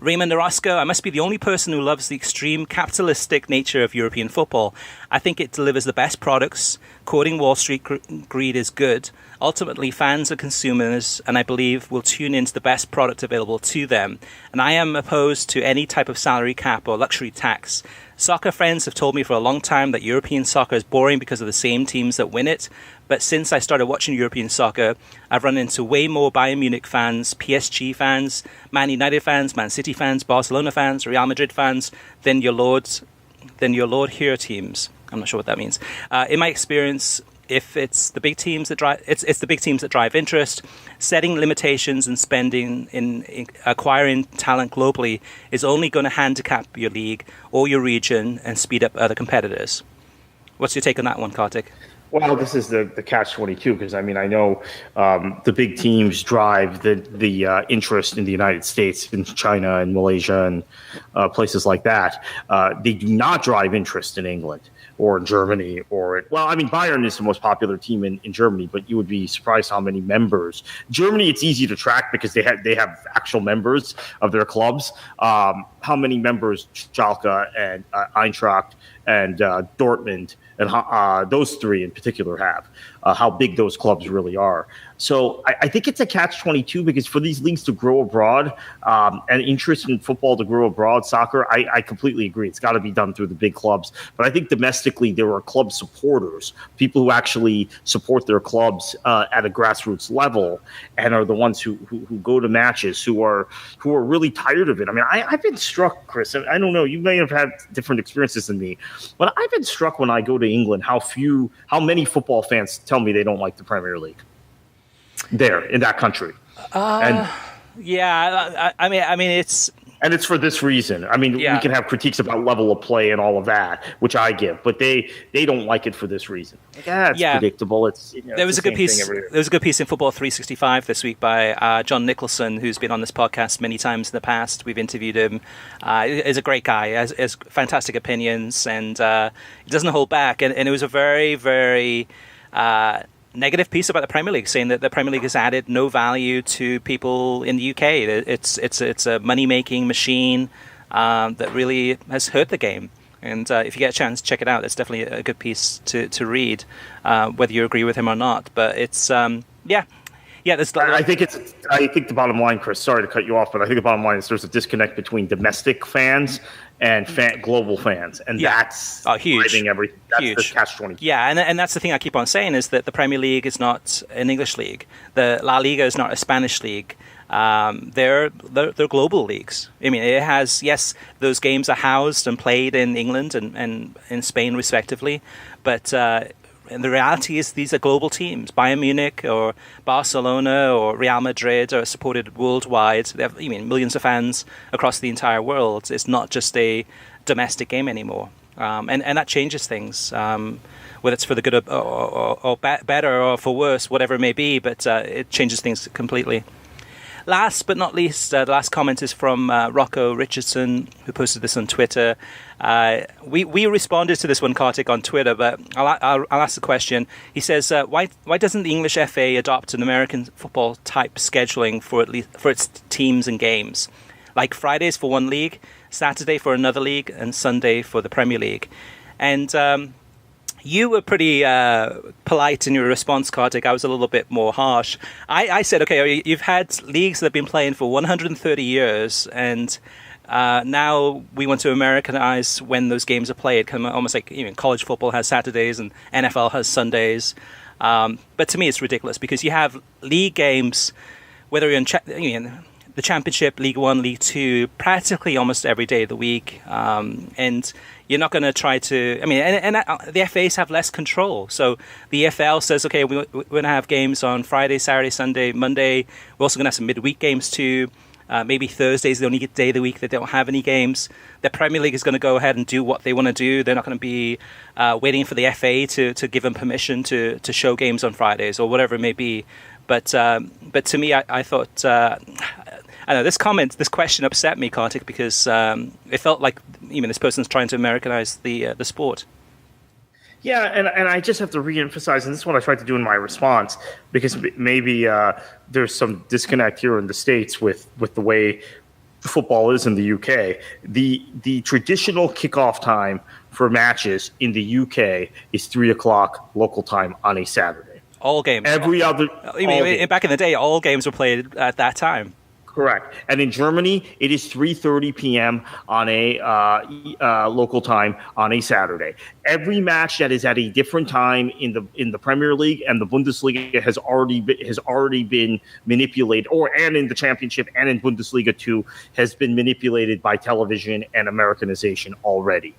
Raymond Orozco, I must be the only person who loves the extreme capitalistic nature of European football. I think it delivers the best products. Quoting Wall Street greed is good. Ultimately, fans are consumers, and I believe will tune into the best product available to them. And I am opposed to any type of salary cap or luxury tax. Soccer friends have told me for a long time that European soccer is boring because of the same teams that win it. But since I started watching European soccer, I've run into way more Bayern Munich fans, PSG fans, Man United fans, Man City fans, Barcelona fans, Real Madrid fans than your Lord here teams. I'm not sure what that means. In my experience, if it's the big teams that drive, it's the big teams that drive interest. Setting limitations and spending in acquiring talent globally is only going to handicap your league or your region and speed up other competitors. What's your take on that one, Kartik? Well, this is the catch-22 because I know the big teams drive the interest in the United States, in China and Malaysia and places like that. They do not drive interest in England or in Germany Bayern is the most popular team in Germany, but you would be surprised how many members. Germany, it's easy to track because they have actual members of their clubs. How many members Schalke and Eintracht and Dortmund and those three in particular have, how big those clubs really are. So I think it's a catch-22 because for these leagues to grow abroad and interest in football to grow abroad, soccer, I completely agree. It's got to be done through the big clubs. But I think domestically there are club supporters, people who actually support their clubs at a grassroots level and are the ones who go to matches, who are really tired of it. I mean, I've been struck, Chris, and I don't know, you may have had different experiences than me, but I've been struck when I go to England how many football fans tell me they don't like the Premier League there in that country. I mean it's for this reason. I mean, we can have critiques about level of play and all of that, which I give, but they don't like it for this reason. It's predictable. It's there was a good piece. There was a good piece in Football 365 this week by John Nicholson, who's been on this podcast many times in the past. We've interviewed him. He's a great guy. Has fantastic opinions, and he doesn't hold back. And it was a very, very negative piece about the Premier League, saying that the Premier League has added no value to people in the UK. It's a money-making machine that really has hurt the game. And if you get a chance, check it out. It's definitely a good piece to read, whether you agree with him or not. But it's There's I think the bottom line, Chris. Sorry to cut you off, but I think the bottom line is there's a disconnect between domestic fans and global fans, and that's huge. Driving everything. That's huge. The catch-22. Yeah, and that's the thing I keep on saying is that the Premier League is not an English league. The LaLiga is not a Spanish league. They're global leagues. I mean, it has, yes, those games are housed and played in England and in Spain respectively, but and the reality is these are global teams. Bayern Munich or Barcelona or Real Madrid are supported worldwide. They have millions of fans across the entire world. It's not just a domestic game anymore. And that changes things, whether it's for the good or better or for worse, whatever it may be, but it changes things completely. Last but not least, the last comment is from Rocco Richardson, who posted this on Twitter. We responded to this one, Kartik, on Twitter, but I'll ask the question. He says, why doesn't the English FA adopt an American football type scheduling for its teams and games, like Fridays for one league, Saturday for another league, and Sunday for the Premier League? And you were pretty polite in your response, Kartik. I was a little bit more harsh. I said, okay, you've had leagues that have been playing for 130 years, and now we want to Americanize when those games are played. Almost like college football has Saturdays and NFL has Sundays. But to me, it's ridiculous because you have league games, whether you're in the Championship, League One, League Two, practically almost every day of the week, and you're not going to try to. The FAs have less control. So the EFL says, okay, we're going to have games on Friday, Saturday, Sunday, Monday. We're also going to have some midweek games too. Maybe Thursday's the only day of the week that they don't have any games. The Premier League is going to go ahead and do what they want to do. They're not going to be waiting for the FA to give them permission to show games on Fridays or whatever it may be. But to me, I thought. I know this question upset me, Kartik, because it felt like this person's trying to Americanize the sport. Yeah, and I just have to reemphasize, and this is what I tried to do in my response, because maybe there's some disconnect here in the States with the way football is in the UK. The traditional kickoff time for matches in the UK is 3:00 local time on a Saturday. All games. Back in the day, all games were played at that time. Correct. And in Germany, it is 3:30 p.m. on a local time on a Saturday. Every match that is at a different time in the Premier League and the Bundesliga has already been manipulated, and in the Championship and in Bundesliga too, has been manipulated by television and Americanization already.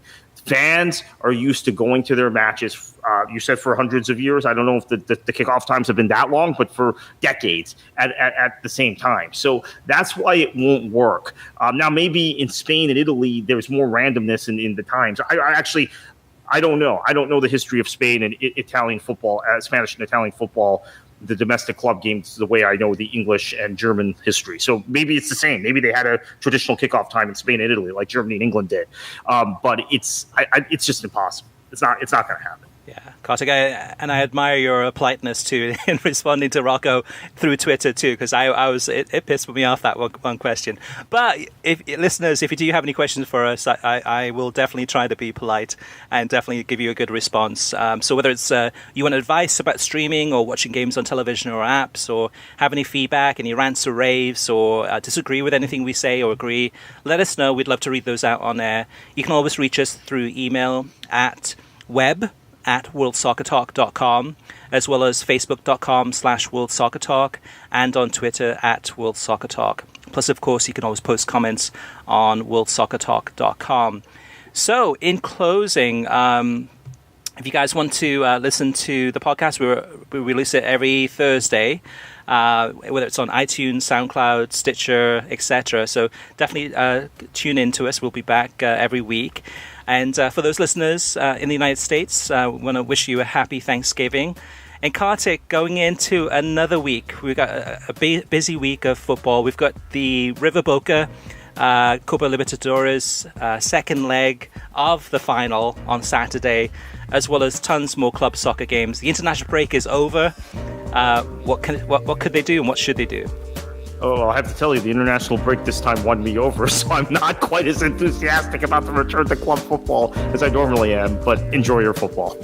Fans are used to going to their matches. You said for hundreds of years. I don't know if the kickoff times have been that long, but for decades at the same time. So that's why it won't work. Now, maybe in Spain and Italy, there's more randomness in the times. I don't know. I don't know the history of Spain and Italian football, Spanish and Italian football, the domestic club games, the way I know the English and German history. So maybe it's the same. Maybe they had a traditional kickoff time in Spain and Italy, like Germany and England did. But it's just impossible. It's not going to happen. Yeah, Kartik, I admire your politeness too in responding to Rocco through Twitter too, because it pissed me off, that one question. But if listeners, if you do have any questions for us, I will definitely try to be polite and definitely give you a good response. So whether it's you want advice about streaming or watching games on television or apps, or have any feedback, any rants or raves, or disagree with anything we say or agree, let us know. We'd love to read those out on air. You can always reach us through email at worldsoccertalk.com, as well as facebook.com/worldsoccertalk, and on Twitter @worldsoccertalk. Plus, of course, you can always post comments on worldsoccertalk.com. So, in closing, if you guys want to listen to the podcast, we release it every Thursday, whether it's on iTunes, SoundCloud, Stitcher, etc. So definitely tune in to us. We'll be back every week. And for those listeners in the United States, I want to wish you a happy Thanksgiving. And Kartik, going into another week, we've got a busy week of football. We've got the River Boca Copa Libertadores second leg of the final on Saturday, as well as tons more club soccer games. The international break is over. What could they do and what should they do? Oh, I'll have to tell you, the international break this time won me over, so I'm not quite as enthusiastic about the return to club football as I normally am, but enjoy your football.